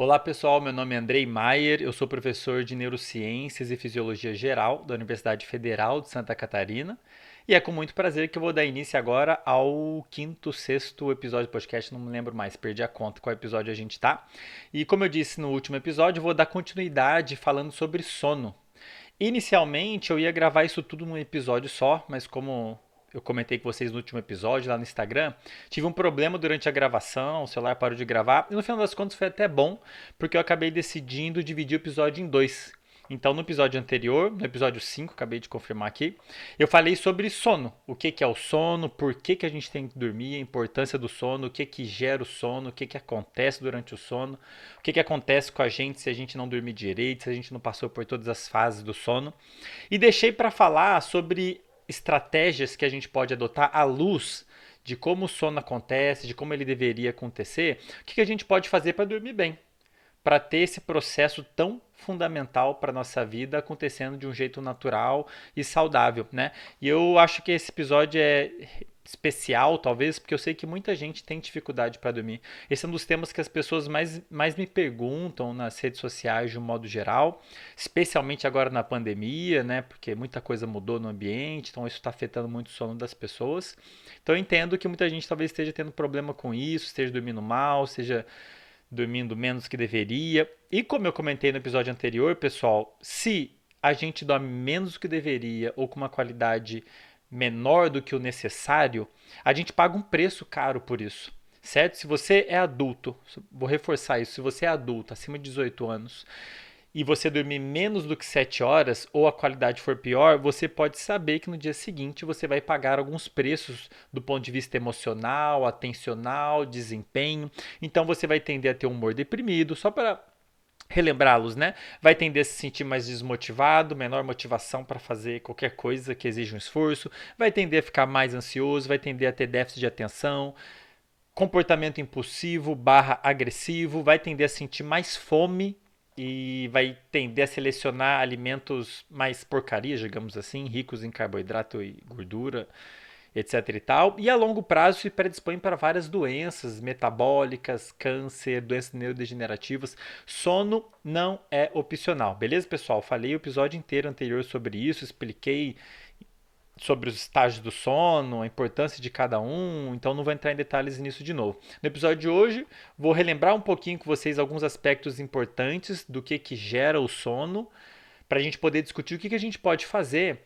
Olá pessoal, meu nome é Andrei Maier, eu sou professor de Neurociências e Fisiologia Geral da Universidade Federal de Santa Catarina e é com muito prazer que eu vou dar início agora ao quinto, sexto episódio do podcast, não me lembro mais, perdi a conta qual episódio a gente tá. E como eu disse no último episódio, eu vou dar continuidade falando sobre sono. Inicialmente eu ia gravar isso tudo num episódio só, mas como eu comentei com vocês no último episódio lá no Instagram, tive um problema durante a gravação, o celular parou de gravar, e no final das contas foi até bom, porque eu acabei decidindo dividir o episódio em dois. Então, no episódio anterior, no episódio 5, acabei de confirmar aqui, eu falei sobre sono. O que que é o sono, por que que a gente tem que dormir, a importância do sono, o que que gera o sono, o que que acontece durante o sono, o que que acontece com a gente se a gente não dormir direito, se a gente não passou por todas as fases do sono. E deixei para falar sobre estratégias que a gente pode adotar à luz de como o sono acontece, de como ele deveria acontecer, o que a gente pode fazer para dormir bem, para ter esse processo tão fundamental para nossa vida acontecendo de um jeito natural e saudável, né? E eu acho que esse episódio é especial, talvez, porque eu sei que muita gente tem dificuldade para dormir. Esse é um dos temas que as pessoas mais me perguntam nas redes sociais de um modo geral, especialmente agora na pandemia, né? Porque muita coisa mudou no ambiente, então isso está afetando muito o sono das pessoas. Então eu entendo que muita gente talvez esteja tendo problema com isso, esteja dormindo mal, seja dormindo menos que deveria. E como eu comentei no episódio anterior, pessoal, se a gente dorme menos do que deveria ou com uma qualidade menor do que o necessário, a gente paga um preço caro por isso. Certo? Se você é adulto, vou reforçar isso, se você é adulto, acima de 18 anos, e você dormir menos do que 7 horas ou a qualidade for pior, você pode saber que no dia seguinte você vai pagar alguns preços do ponto de vista emocional, atencional, desempenho. Então você vai tender a ter um humor deprimido, só para relembrá-los, né? Vai tender a se sentir mais desmotivado, menor motivação para fazer qualquer coisa que exija um esforço, vai tender a ficar mais ansioso, vai tender a ter déficit de atenção, comportamento impulsivo barra agressivo, vai tender a sentir mais fome e vai tender a selecionar alimentos mais porcarias, digamos assim, ricos em carboidrato e gordura, etc e tal. E a longo prazo se predispõe para várias doenças metabólicas, câncer, doenças neurodegenerativas. Sono não é opcional, beleza, pessoal? Falei o episódio inteiro anterior sobre isso, expliquei sobre os estágios do sono, a importância de cada um, então não vou entrar em detalhes nisso de novo. No episódio de hoje, vou relembrar um pouquinho com vocês alguns aspectos importantes do que gera o sono, para a gente poder discutir o que a gente pode fazer,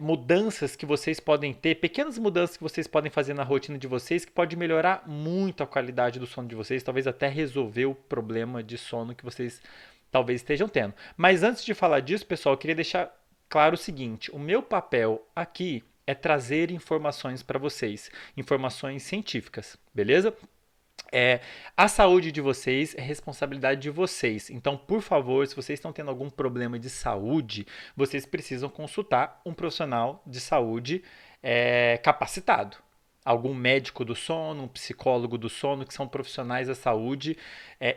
mudanças que vocês podem ter, pequenas mudanças que vocês podem fazer na rotina de vocês, que pode melhorar muito a qualidade do sono de vocês, talvez até resolver o problema de sono que vocês talvez estejam tendo. Mas antes de falar disso, pessoal, eu queria deixar claro o seguinte: o meu papel aqui é trazer informações para vocês, informações científicas, beleza? É, a saúde de vocês é responsabilidade de vocês. Então, por favor, se vocês estão tendo algum problema de saúde, vocês precisam consultar um profissional de saúde capacitado. Algum médico do sono, um psicólogo do sono, que são profissionais da saúde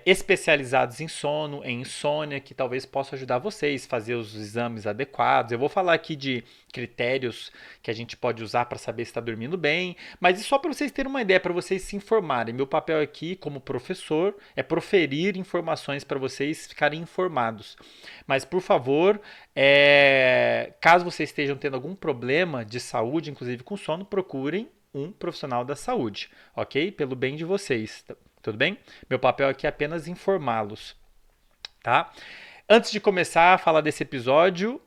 especializados em sono, em insônia, que talvez possam ajudar vocês a fazer os exames adequados. Eu vou falar aqui de critérios que a gente pode usar para saber se está dormindo bem, mas isso só para vocês terem uma ideia, para vocês se informarem. Meu papel aqui, como professor, é proferir informações para vocês ficarem informados. Mas, por favor, caso vocês estejam tendo algum problema de saúde, inclusive com sono, procurem um profissional da saúde, ok? Pelo bem de vocês, tudo bem? Meu papel aqui é apenas informá-los, tá? Antes de começar a falar desse episódio,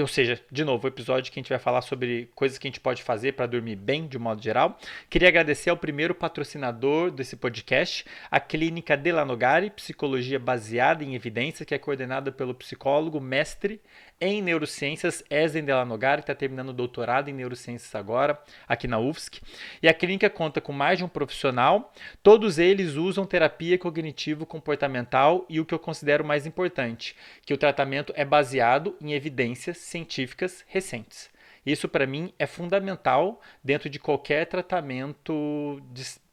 ou seja, de novo, o episódio que a gente vai falar sobre coisas que a gente pode fazer para dormir bem, de um modo geral. Queria agradecer ao primeiro patrocinador desse podcast, a Clínica Delanogari, psicologia baseada em evidência, que é coordenada pelo psicólogo mestre em neurociências, Ezen Delanogari, que está terminando o doutorado em neurociências agora, aqui na UFSC. E a clínica conta com mais de um profissional, todos eles usam terapia cognitivo-comportamental e o que eu considero mais importante, que o tratamento é baseado em evidências científicas recentes. Isso para mim é fundamental dentro de qualquer tratamento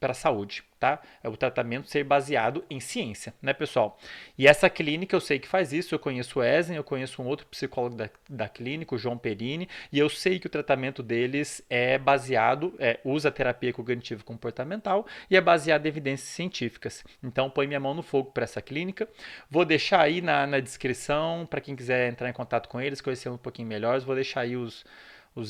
para a saúde, tá? É o tratamento ser baseado em ciência, né, pessoal? E essa clínica eu sei que faz isso, eu conheço o Ezen, eu conheço um outro psicólogo da clínica, o João Perini, e eu sei que o tratamento deles é baseado, usa terapia cognitivo comportamental e é baseado em evidências científicas. Então, põe minha mão no fogo para essa clínica. Vou deixar aí na descrição, para quem quiser entrar em contato com eles, conhecer um pouquinho melhor, vou deixar aí os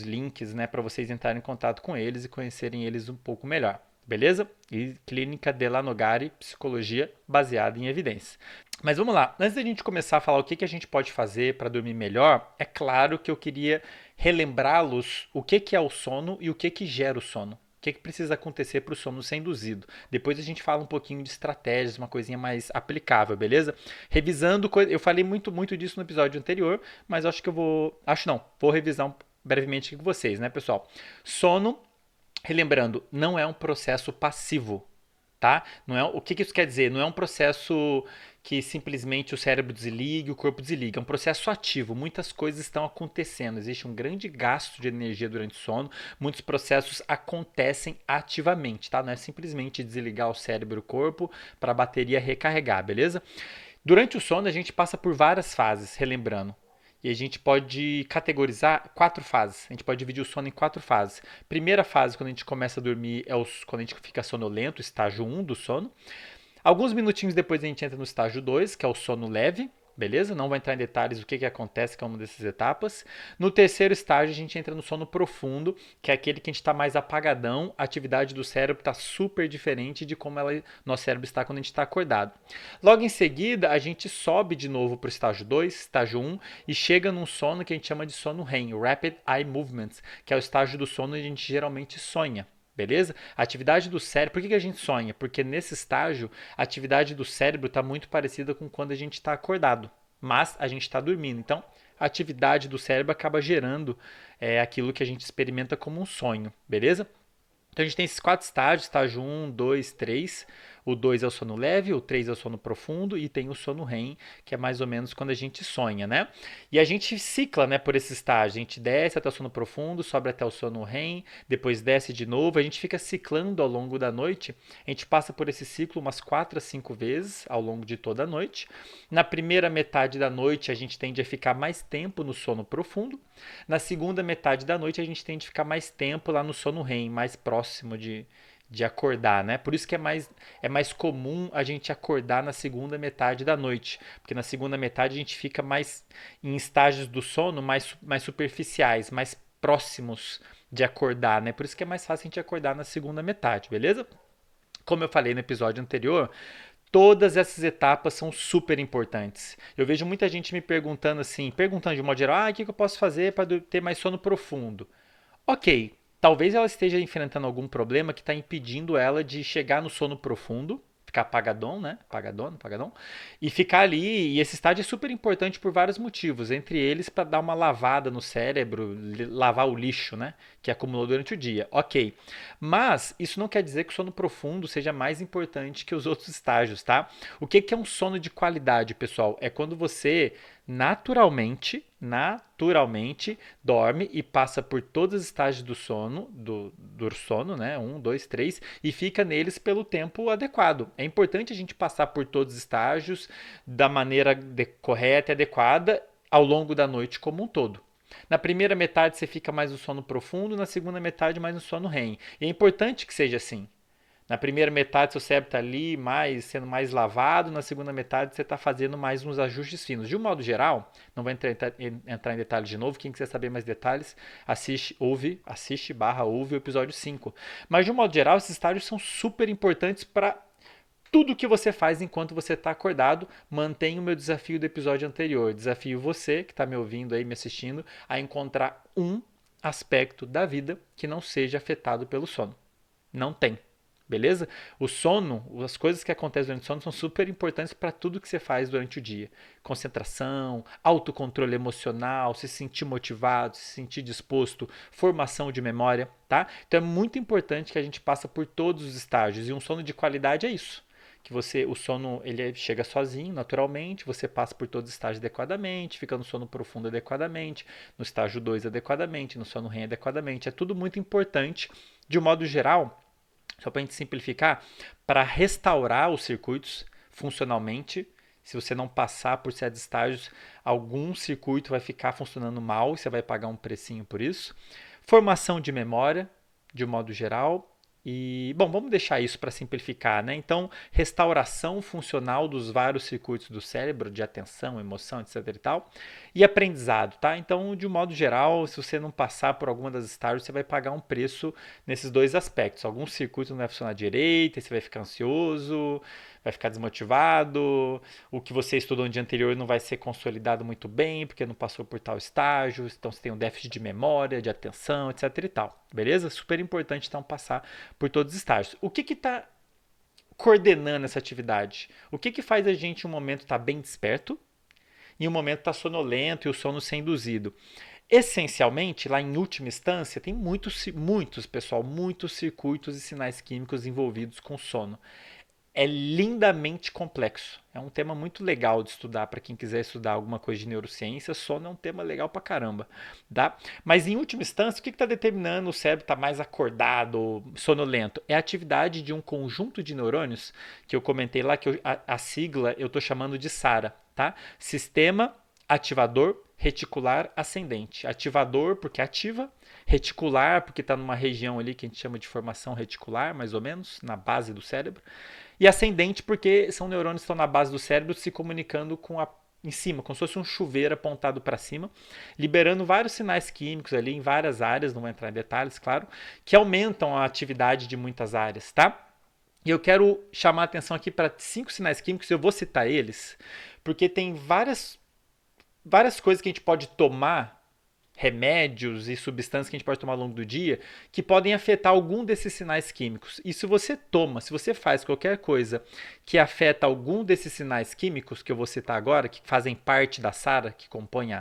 links, né, para vocês entrarem em contato com eles e conhecerem eles um pouco melhor. Beleza? E Clínica Della Nogari, psicologia baseada em evidência. Mas vamos lá, antes da gente começar a falar o que a gente pode fazer para dormir melhor, é claro que eu queria relembrá-los o que é o sono e o que gera o sono. O que precisa acontecer para o sono ser induzido? Depois a gente fala um pouquinho de estratégias, uma coisinha mais aplicável, beleza? Revisando, eu falei muito disso no episódio anterior, mas acho que eu vou. Acho não, vou revisar brevemente aqui com vocês, né, pessoal? Sono, relembrando, não é um processo passivo, tá? Não é, o que isso quer dizer? Não é um processo que simplesmente o cérebro desliga, o corpo desliga. É um processo ativo. Muitas coisas estão acontecendo. Existe um grande gasto de energia durante o sono. Muitos processos acontecem ativamente, tá? Não é simplesmente desligar o cérebro e o corpo para a bateria recarregar, beleza? Durante o sono, a gente passa por várias fases, relembrando. E a gente pode categorizar 4 fases. A gente pode dividir o sono em 4 fases. Primeira fase, quando a gente começa a dormir, quando a gente fica sonolento, estágio 1 do sono. Alguns minutinhos depois a gente entra no estágio 2, que é o sono leve, beleza? Não vou entrar em detalhes do que acontece com uma dessas etapas. No terceiro estágio a gente entra no sono profundo, que é aquele que a gente está mais apagadão, a atividade do cérebro está super diferente de como nosso cérebro está quando a gente está acordado. Logo em seguida a gente sobe de novo para o estágio 2, estágio 1, e chega num sono que a gente chama de sono REM, Rapid Eye Movements, que é o estágio do sono onde a gente geralmente sonha. Beleza? A atividade do cérebro, por que a gente sonha? Porque nesse estágio, a atividade do cérebro está muito parecida com quando a gente está acordado, mas a gente está dormindo. Então, a atividade do cérebro acaba gerando aquilo que a gente experimenta como um sonho, beleza? Então a gente tem esses 4 estágios, estágio 1, 2, 3. O 2 é o sono leve, o 3 é o sono profundo e tem o sono REM, que é mais ou menos quando a gente sonha, né? E a gente cicla, né, por esse estágio. A gente desce até o sono profundo, sobe até o sono REM, depois desce de novo. A gente fica ciclando ao longo da noite. A gente passa por esse ciclo umas 4 a 5 vezes ao longo de toda a noite. Na primeira metade da noite, a gente tende a ficar mais tempo no sono profundo. Na segunda metade da noite, a gente tende a ficar mais tempo lá no sono REM, mais próximo de acordar, né? Por isso que é mais comum a gente acordar na segunda metade da noite, porque na segunda metade a gente fica mais em estágios do sono mais superficiais, mais próximos de acordar, né? Por isso que é mais fácil a gente acordar na segunda metade, beleza? Como eu falei no episódio anterior, todas essas etapas são super importantes. Eu vejo muita gente me perguntando assim, perguntando de modo geral, o que eu posso fazer para ter mais sono profundo? Ok, talvez ela esteja enfrentando algum problema que está impedindo ela de chegar no sono profundo, ficar apagadão, né? Apagadão, e ficar ali. E esse estágio é super importante por vários motivos, entre eles para dar uma lavada no cérebro, lavar o lixo, né? Que acumulou durante o dia. Ok, mas isso não quer dizer que o sono profundo seja mais importante que os outros estágios, tá? O que é um sono de qualidade, pessoal? É quando você naturalmente dorme e passa por todos os estágios do sono, do sono, né? 1, 2, 3, e fica neles pelo tempo adequado. É importante a gente passar por todos os estágios da maneira correta e adequada ao longo da noite como um todo. Na primeira metade você fica mais no sono profundo, na segunda metade mais no sono REM. E é importante que seja assim. Na primeira metade, seu cérebro está ali sendo mais lavado, na segunda metade, você está fazendo mais uns ajustes finos. De um modo geral, não vou entrar em detalhes de novo, quem quiser saber mais detalhes, ouve o episódio 5. Mas de um modo geral, esses estágios são super importantes para tudo que você faz enquanto você está acordado. Mantenha o meu desafio do episódio anterior. Desafio você, que está me ouvindo aí, me assistindo, a encontrar um aspecto da vida que não seja afetado pelo sono. Não tem. Beleza? O sono, as coisas que acontecem durante o sono são super importantes para tudo que você faz durante o dia. Concentração, autocontrole emocional, se sentir motivado, se sentir disposto, formação de memória, tá? Então é muito importante que a gente passe por todos os estágios e um sono de qualidade é isso. Que o sono ele chega sozinho, naturalmente, você passa por todos os estágios adequadamente, fica no sono profundo adequadamente, no estágio 2 adequadamente, no sono REM adequadamente. É tudo muito importante. De um modo geral, só para a gente simplificar, para restaurar os circuitos funcionalmente. Se você não passar por certos estágios, algum circuito vai ficar funcionando mal e você vai pagar um precinho por isso. Formação de memória, de um modo geral. E, bom, vamos deixar isso para simplificar, né? Então, restauração funcional dos vários circuitos do cérebro, de atenção, emoção, etc e tal. E aprendizado, tá? Então, de um modo geral, se você não passar por alguma das estágios, você vai pagar um preço nesses dois aspectos. Alguns circuitos não vai funcionar direito, aí você vai ficar ansioso, vai ficar desmotivado, o que você estudou no dia anterior não vai ser consolidado muito bem, porque não passou por tal estágio, então você tem um déficit de memória, de atenção, etc e tal. Beleza? Super importante então passar por todos os estágios. O que está coordenando essa atividade? O que faz a gente em um momento estar bem desperto e em um momento estar sonolento e o sono ser induzido? Essencialmente, lá em última instância, tem muitos circuitos e sinais químicos envolvidos com sono. É lindamente complexo. É um tema muito legal de estudar para quem quiser estudar alguma coisa de neurociência. Sono é um tema legal pra caramba, tá? Mas em última instância, o que está determinando o cérebro estar mais acordado, sonolento? É a atividade de um conjunto de neurônios que eu comentei lá, que a sigla eu estou chamando de SARA, tá? Sistema Ativador Reticular Ascendente. Ativador porque ativa, reticular porque está numa região ali que a gente chama de formação reticular, mais ou menos, na base do cérebro. E ascendente porque são neurônios que estão na base do cérebro se comunicando em cima, como se fosse um chuveiro apontado para cima, liberando vários sinais químicos ali em várias áreas, não vou entrar em detalhes, claro, que aumentam a atividade de muitas áreas, tá? E eu quero chamar a atenção aqui para 5 sinais químicos, eu vou citar eles, porque tem várias coisas que a gente pode tomar, remédios e substâncias que a gente pode tomar ao longo do dia, que podem afetar algum desses sinais químicos. E se você faz qualquer coisa que afeta algum desses sinais químicos que eu vou citar agora, que fazem parte da SARA, que compõe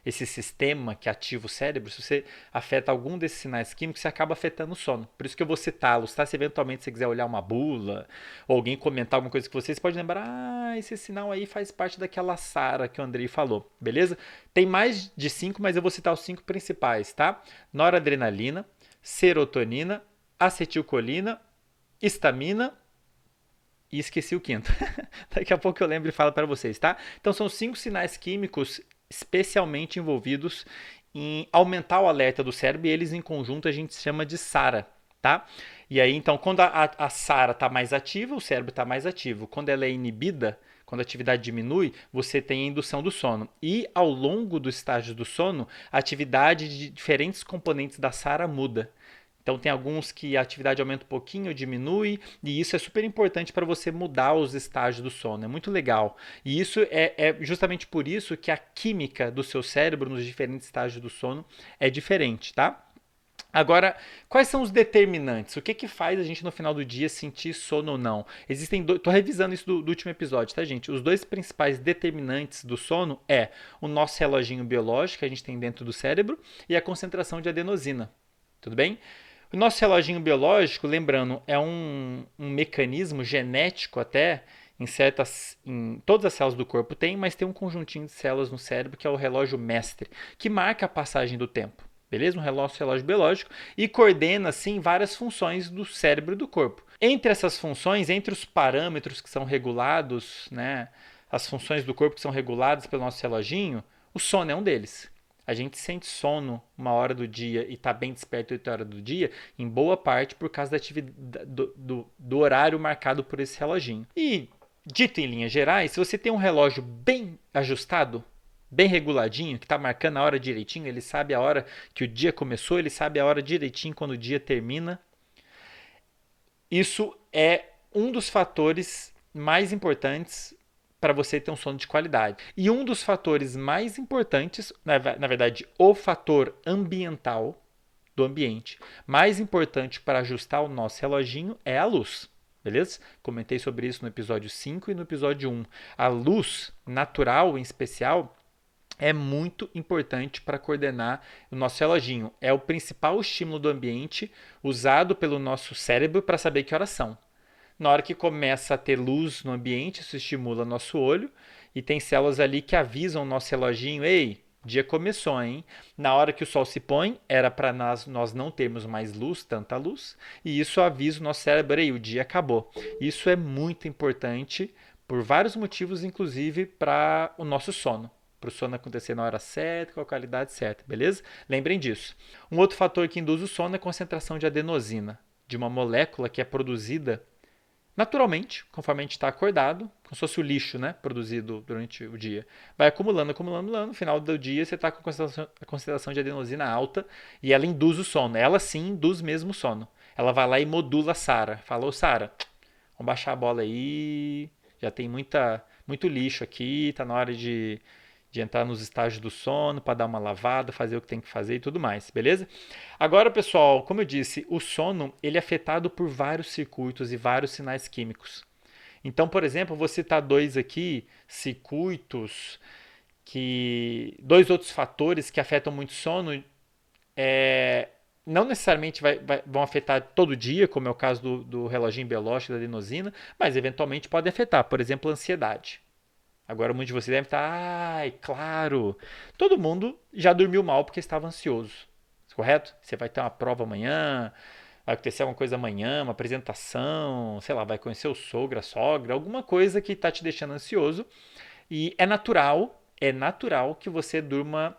esse sistema que ativa o cérebro, se você afeta algum desses sinais químicos, você acaba afetando o sono. Por isso que eu vou citá-los, tá? Se eventualmente você quiser olhar uma bula, ou alguém comentar alguma coisa que você pode lembrar, esse sinal aí faz parte daquela SARA que o Andrei falou, beleza? Tem mais de 5, mas eu vou citar os 5 principais, tá? Noradrenalina, serotonina, acetilcolina, histamina e esqueci o quinto. Daqui a pouco eu lembro e falo para vocês, tá? Então são 5 sinais químicos especialmente envolvidos em aumentar o alerta do cérebro e eles em conjunto a gente chama de SARA, tá? E aí então quando a SARA está mais ativa, o cérebro está mais ativo. Quando ela é inibida, quando a atividade diminui, você tem a indução do sono. E ao longo do estágio do sono, a atividade de diferentes componentes da SARA muda. Então tem alguns que a atividade aumenta um pouquinho, diminui, e isso é super importante para você mudar os estágios do sono. É muito legal. E isso é justamente por isso que a química do seu cérebro nos diferentes estágios do sono é diferente, tá? Agora, quais são os determinantes? O que faz a gente no final do dia sentir sono ou não? Existem dois, tô revisando isso do último episódio, tá, gente? Os dois principais determinantes do sono é o nosso reloginho biológico que a gente tem dentro do cérebro e a concentração de adenosina. Tudo bem? O nosso reloginho biológico, lembrando, é um mecanismo genético até, em todas as células do corpo tem, mas tem um conjuntinho de células no cérebro que é o relógio mestre, que marca a passagem do tempo. Beleza? Um relógio biológico e coordena, assim, várias funções do cérebro e do corpo. Entre essas funções, entre os parâmetros que são regulados, né, as funções do corpo que são reguladas pelo nosso reloginho, o sono é um deles. A gente sente sono uma hora do dia e está bem desperto 8 horas do dia, em boa parte por causa da atividade, do horário marcado por esse reloginho. E, dito em linhas gerais, se você tem um relógio bem ajustado, bem reguladinho, que está marcando a hora direitinho, ele sabe a hora que o dia começou, ele sabe a hora direitinho quando o dia termina. Isso é um dos fatores mais importantes para você ter um sono de qualidade. E um dos fatores mais importantes, na verdade, o fator ambiental do ambiente mais importante para ajustar o nosso reloginho é a luz. Beleza? Comentei sobre isso no episódio 5 e no episódio 1. A luz natural, em especial, é muito importante para coordenar o nosso reloginho. É o principal estímulo do ambiente usado pelo nosso cérebro para saber que horas são. Na hora que começa a ter luz no ambiente, isso estimula nosso olho e tem células ali que avisam o nosso reloginho: ei, O dia começou, hein? Na hora que o sol se põe, era para nós não termos mais luz, tanta luz, e isso avisa o nosso cérebro, aí, o dia acabou. Isso é muito importante por vários motivos, inclusive para o nosso sono. Para o sono acontecer na hora certa, com a qualidade certa, beleza? Lembrem disso. Um outro fator que induz o sono é a concentração de adenosina, de uma molécula que é produzida naturalmente, conforme a gente está acordado, como se fosse o lixo, né, produzido durante o dia. Vai acumulando, acumulando, acumulando. No final do dia você está com a concentração de adenosina alta e ela induz o sono. Ela sim induz mesmo o sono. Ela vai lá e modula a Sara. Falou, Sara, vamos baixar a bola aí. Já tem muito lixo aqui, tá na hora de entrar nos estágios do sono para dar uma lavada, fazer o que tem que fazer e tudo mais, beleza? Agora, pessoal, como eu disse, o sono ele é afetado por vários circuitos e vários sinais químicos. Então, por exemplo, vou citar dois aqui, circuitos, dois outros fatores que afetam muito o sono, é, não necessariamente vão afetar todo dia, como é o caso do reloginho biológico da adenosina, mas eventualmente podem afetar, por exemplo, a ansiedade. Agora muitos de vocês devem estar, ai, claro, todo mundo já dormiu mal porque estava ansioso, correto? Você vai ter uma prova amanhã, vai acontecer alguma coisa amanhã, uma apresentação, sei lá, vai conhecer o sogro, a sogra, alguma coisa que está te deixando ansioso. E é natural que você durma,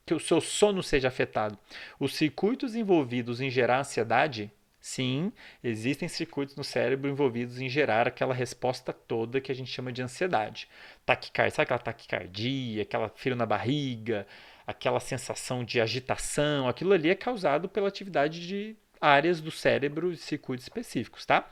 que o seu sono seja afetado. Os circuitos envolvidos em gerar ansiedade, sim, existem circuitos no cérebro envolvidos em gerar aquela resposta toda que a gente chama de ansiedade. Taquicardia, sabe aquela taquicardia, aquela frio na barriga, aquela sensação de agitação, aquilo ali é causado pela atividade de áreas do cérebro, circuitos específicos, tá?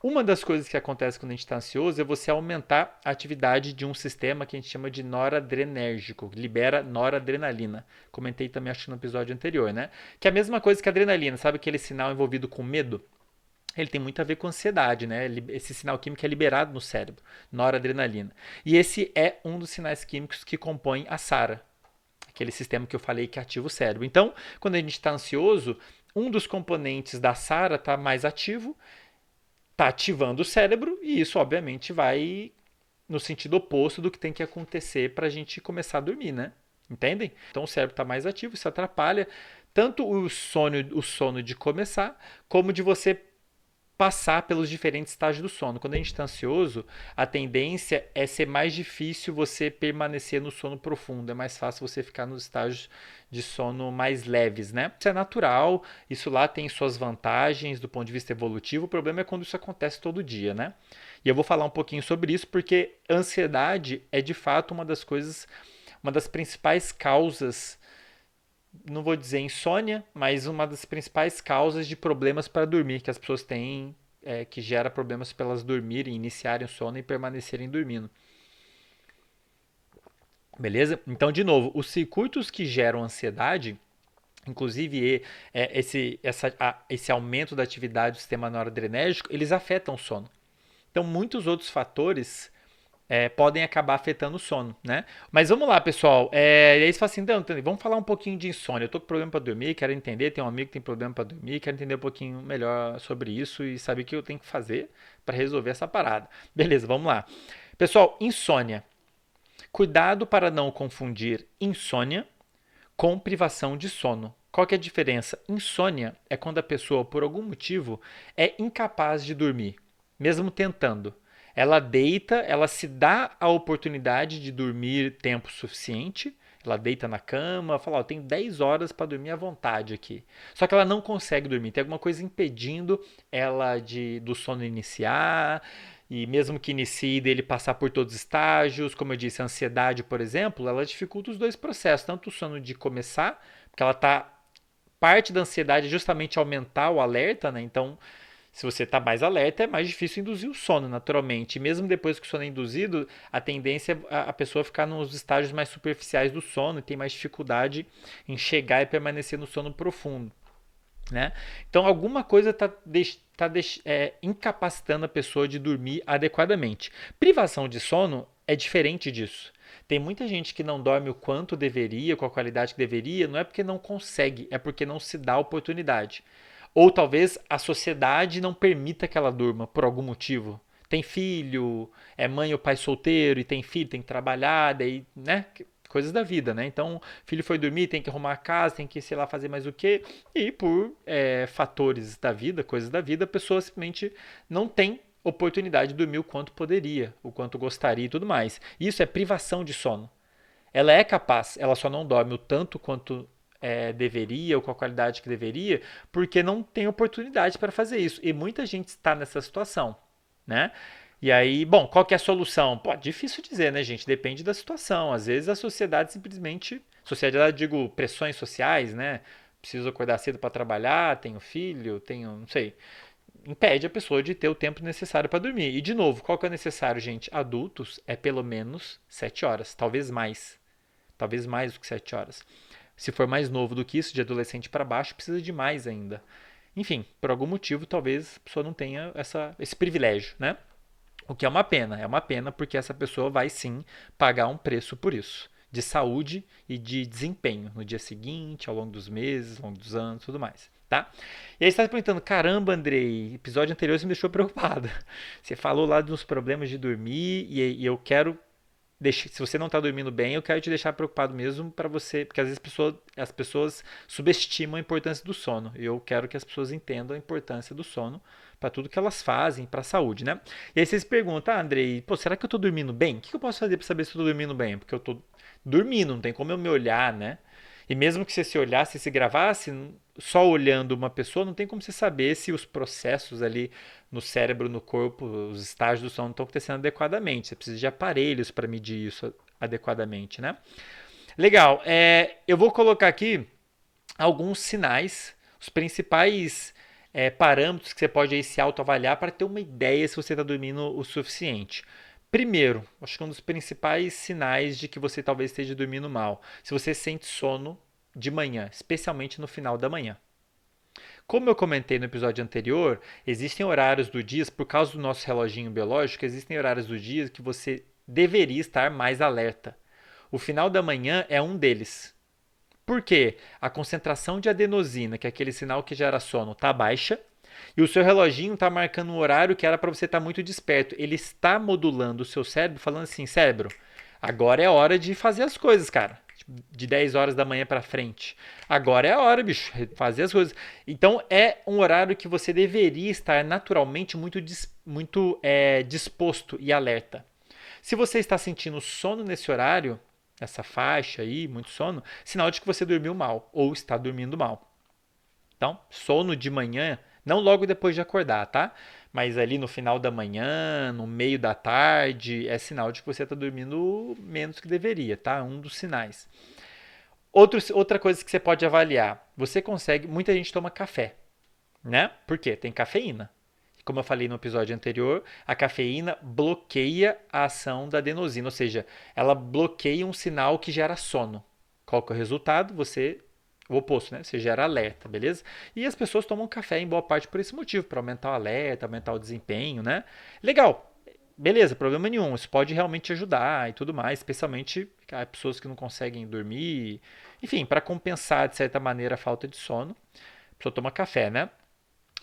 Uma das coisas que acontece quando a gente está ansioso é você aumentar a atividade de um sistema que a gente chama de noradrenérgico, libera noradrenalina. Comentei também, acho que no episódio anterior, né? Que é a mesma coisa que a adrenalina, sabe aquele sinal envolvido com medo? Ele tem muito a ver com ansiedade, né? Esse sinal químico é liberado no cérebro, noradrenalina. E esse é um dos sinais químicos que compõem a SARA, aquele sistema que eu falei que ativa o cérebro. Então, quando a gente está ansioso, um dos componentes da SARA está mais ativo, está ativando o cérebro e isso, obviamente, vai no sentido oposto do que tem que acontecer para a gente começar a dormir, né? Entendem? Então o cérebro está mais ativo, isso atrapalha tanto o sono de começar, como de você passar pelos diferentes estágios do sono. Quando a gente está ansioso, a tendência é ser mais difícil você permanecer no sono profundo. É mais fácil você ficar nos estágios de sono mais leves, né? Isso é natural, isso lá tem suas vantagens do ponto de vista evolutivo. O problema é quando isso acontece todo dia, né? E eu vou falar um pouquinho sobre isso porque ansiedade é de fato uma das principais causas, não vou dizer insônia, mas uma das principais causas de problemas para dormir que as pessoas têm, que gera problemas para elas dormirem, iniciarem o sono e permanecerem dormindo. Beleza? Então, de novo, os circuitos que geram ansiedade, inclusive esse aumento da atividade do sistema noradrenérgico, eles afetam o sono. Então, muitos outros fatores podem acabar afetando o sono, né? Mas vamos lá, pessoal. E aí você fala assim, então, vamos falar um pouquinho de insônia. Eu tô com problema para dormir, quero entender. Tem um amigo que tem problema para dormir, quero entender um pouquinho melhor sobre isso e saber o que eu tenho que fazer para resolver essa parada. Beleza, vamos lá. Pessoal, insônia. Cuidado para não confundir insônia com privação de sono. Qual que é a diferença? Insônia é quando a pessoa, por algum motivo, é incapaz de dormir, mesmo tentando. Ela deita, ela se dá a oportunidade de dormir tempo suficiente. Ela deita na cama, fala, eu tenho 10 horas para dormir à vontade aqui. Só que ela não consegue dormir, tem alguma coisa impedindo ela do sono iniciar, e mesmo que inicie dele passar por todos os estágios, como eu disse, a ansiedade, por exemplo, ela dificulta os dois processos, tanto o sono de começar, porque ela está parte da ansiedade é justamente aumentar o alerta, né? Então, se você está mais alerta, é mais difícil induzir o sono, naturalmente. E mesmo depois que o sono é induzido, a tendência é a pessoa ficar nos estágios mais superficiais do sono e tem mais dificuldade em chegar e permanecer no sono profundo. Né? Então, alguma coisa está incapacitando a pessoa de dormir adequadamente. Privação de sono é diferente disso. Tem muita gente que não dorme o quanto deveria, com a qualidade que deveria, não é porque não consegue, é porque não se dá a oportunidade. Ou talvez a sociedade não permita que ela durma por algum motivo. Tem filho, é mãe ou pai solteiro e tem filho, tem que trabalhar, daí, né? coisas da vida, né? Então, o filho foi dormir, tem que arrumar a casa, tem que, sei lá, fazer mais o quê. E por fatores da vida, coisas da vida, a pessoa simplesmente não tem oportunidade de dormir o quanto poderia, o quanto gostaria e tudo mais. Isso é privação de sono. Ela é capaz, ela só não dorme o tanto quanto deveria ou com a qualidade que deveria, porque não tem oportunidade para fazer isso. E muita gente está nessa situação, né? E aí, bom, qual que é a solução? Pô, difícil dizer, né, gente? Depende da situação. Às vezes a sociedade simplesmente, sociedade, digo, pressões sociais, né? Preciso acordar cedo para trabalhar, tenho filho, tenho, não sei, impede a pessoa de ter o tempo necessário para dormir. E de novo, qual que é necessário, gente? Adultos é pelo menos 7 horas, talvez mais do que 7 horas. Se for mais novo do que isso, de adolescente para baixo, precisa de mais ainda. Enfim, por algum motivo, talvez a pessoa não tenha esse privilégio, né? O que é uma pena porque essa pessoa vai sim pagar um preço por isso, de saúde e de desempenho no dia seguinte, ao longo dos meses, ao longo dos anos, tudo mais, tá? E aí você está perguntando, caramba, Andrei, episódio anterior você me deixou preocupado. Você falou lá dos problemas de dormir e eu quero se você não está dormindo bem, eu quero te deixar preocupado mesmo para você, porque às vezes as pessoas subestimam a importância do sono. E eu quero que as pessoas entendam a importância do sono para tudo que elas fazem, para a saúde, né? E aí vocês perguntam, Andrei, pô, será que eu estou dormindo bem? O que eu posso fazer para saber se eu estou dormindo bem? Porque eu estou dormindo, não tem como eu me olhar, né? E mesmo que você se olhasse e se gravasse, só olhando uma pessoa, não tem como você saber se os processos ali no cérebro, no corpo, os estágios do sono estão acontecendo adequadamente. Você precisa de aparelhos para medir isso adequadamente, né? Legal. Eu vou colocar aqui alguns sinais, os principais parâmetros que você pode aí se autoavaliar para ter uma ideia se você está dormindo o suficiente. Primeiro, acho que um dos principais sinais de que você talvez esteja dormindo mal, se você sente sono de manhã, especialmente no final da manhã. Como eu comentei no episódio anterior, existem horários do dia, por causa do nosso reloginho biológico, existem horários do dia que você deveria estar mais alerta. O final da manhã é um deles. Por quê? A concentração de adenosina, que é aquele sinal que gera sono, está baixa e o seu reloginho está marcando um horário que era para você estar muito desperto. Ele está modulando o seu cérebro, falando assim: cérebro, agora é hora de fazer as coisas, cara. De 10 horas da manhã para frente. Agora é a hora, bicho, fazer as coisas. Então é um horário que você deveria estar naturalmente muito disposto e alerta. Se você está sentindo sono nesse horário, essa faixa aí, muito sono, sinal de que você dormiu mal ou está dormindo mal. Então, sono de manhã, não logo depois de acordar, tá? Mas ali no final da manhã, no meio da tarde, é sinal de que você está dormindo menos que deveria, tá? Um dos sinais. Outra coisa que você pode avaliar, você consegue, muita gente toma café, né? Por quê? Tem cafeína. Como eu falei no episódio anterior, a cafeína bloqueia a ação da adenosina, ou seja, ela bloqueia um sinal que gera sono. Qual que é o resultado? O oposto, né? Você gera alerta, beleza? E as pessoas tomam café em boa parte por esse motivo, para aumentar o alerta, aumentar o desempenho, né? Legal. Beleza, problema nenhum. Isso pode realmente ajudar e tudo mais, especialmente pessoas que não conseguem dormir. Enfim, para compensar de certa maneira a falta de sono, a pessoa toma café, né?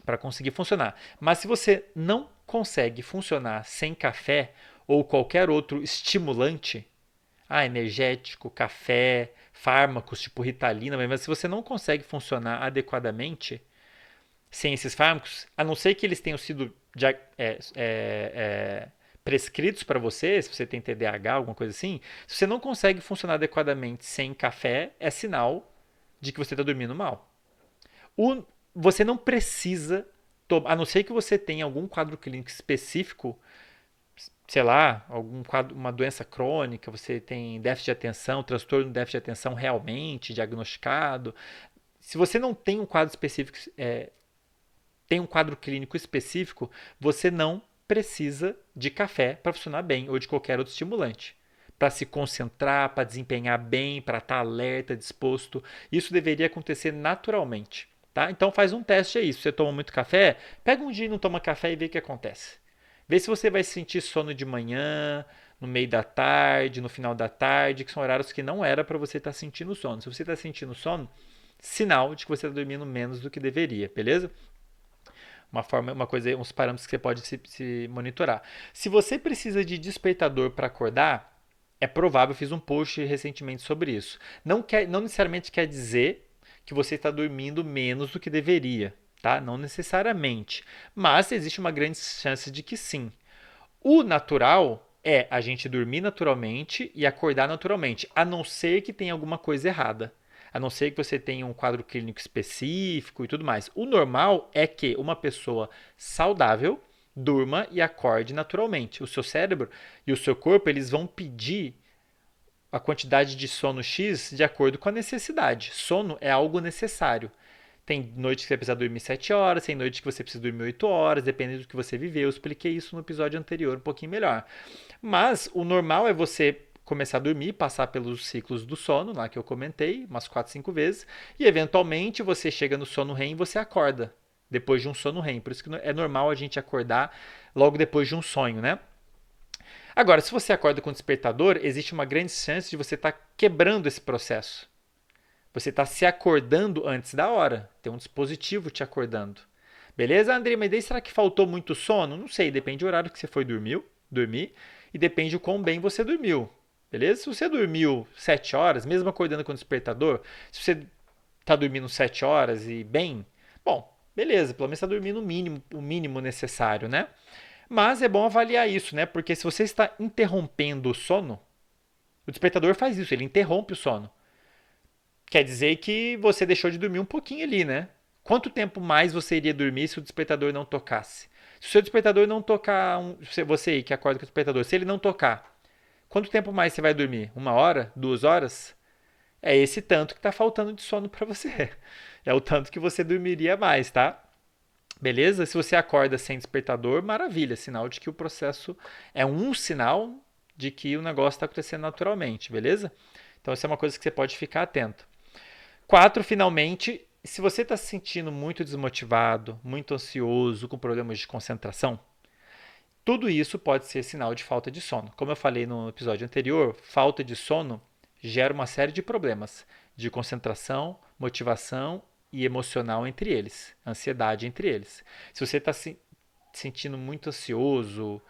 Para conseguir funcionar. Mas se você não consegue funcionar sem café ou qualquer outro estimulante, energético, café, fármacos tipo Ritalina, mas se você não consegue funcionar adequadamente sem esses fármacos, a não ser que eles tenham sido prescritos para você, se você tem TDAH, alguma coisa assim, se você não consegue funcionar adequadamente sem café, é sinal de que você está dormindo mal. Você não precisa, a não ser que você tenha algum quadro clínico específico, sei lá, uma doença crônica, você tem déficit de atenção, transtorno de déficit de atenção realmente diagnosticado. Se você não tem um quadro específico, tem um quadro clínico específico, você não precisa de café para funcionar bem ou de qualquer outro estimulante. Para se concentrar, para desempenhar bem, para estar alerta, disposto. Isso deveria acontecer naturalmente. Tá? Então faz um teste aí. Se você toma muito café, pega um dia e não toma café e vê o que acontece. Vê se você vai sentir sono de manhã, no meio da tarde, no final da tarde, que são horários que não era para você estar sentindo sono. Se você está sentindo sono, sinal de que você está dormindo menos do que deveria, beleza? Uma coisa, uns parâmetros que você pode se monitorar. Se você precisa de despertador para acordar, É provável, eu fiz um post recentemente sobre isso. Não necessariamente quer dizer que você está dormindo menos do que deveria, tá? Não necessariamente. Mas existe uma grande chance de que sim. O natural é a gente dormir naturalmente e acordar naturalmente, a não ser que tenha alguma coisa errada. A não ser que você tenha um quadro clínico específico e tudo mais. O normal é que uma pessoa saudável durma e acorde naturalmente. O seu cérebro e o seu corpo, eles vão pedir a quantidade de sono X de acordo com a necessidade. Sono é algo necessário. Tem noites que você precisa dormir 7 horas, tem noites que você precisa dormir 8 horas, dependendo do que você viveu. Eu expliquei isso no episódio anterior um pouquinho melhor. Mas o normal é você começar a dormir, passar pelos ciclos do sono, lá que eu comentei, umas 4, 5 vezes, e eventualmente você chega no sono REM e você acorda depois de um sono REM. Por isso que é normal a gente acordar logo depois de um sonho, né? Agora, se você acorda com despertador, existe uma grande chance de você estar quebrando esse processo. Você está se acordando antes da hora. Tem um dispositivo te acordando. Beleza, André? Mas daí será que faltou muito sono? Não sei, depende do horário que você foi dormir e depende do quão bem você dormiu. Beleza? Se você dormiu 7 horas, mesmo acordando com o despertador, se você está dormindo 7 horas e bem, bom, beleza, pelo menos está dormindo o mínimo necessário, né? Mas é bom avaliar isso, né? Porque se você está interrompendo o sono, o despertador faz isso, ele interrompe o sono. Quer dizer que você deixou de dormir um pouquinho ali, né? Quanto tempo mais você iria dormir se o despertador não tocasse? Se o seu despertador não tocar, você aí que acorda com o despertador, se ele não tocar, quanto tempo mais você vai dormir? 1 hora? 2 horas? É esse tanto que está faltando de sono para você. É o tanto que você dormiria mais, tá? Beleza? Se você acorda sem despertador, maravilha, sinal de que o processo é um sinal de que o negócio está acontecendo naturalmente, beleza? Então, isso é uma coisa que você pode ficar atento. 4, finalmente, se você está se sentindo muito desmotivado, muito ansioso, com problemas de concentração, tudo isso pode ser sinal de falta de sono. Como eu falei no episódio anterior, falta de sono gera uma série de problemas de concentração, motivação e emocional entre eles, ansiedade entre eles. Se você está se sentindo muito ansioso,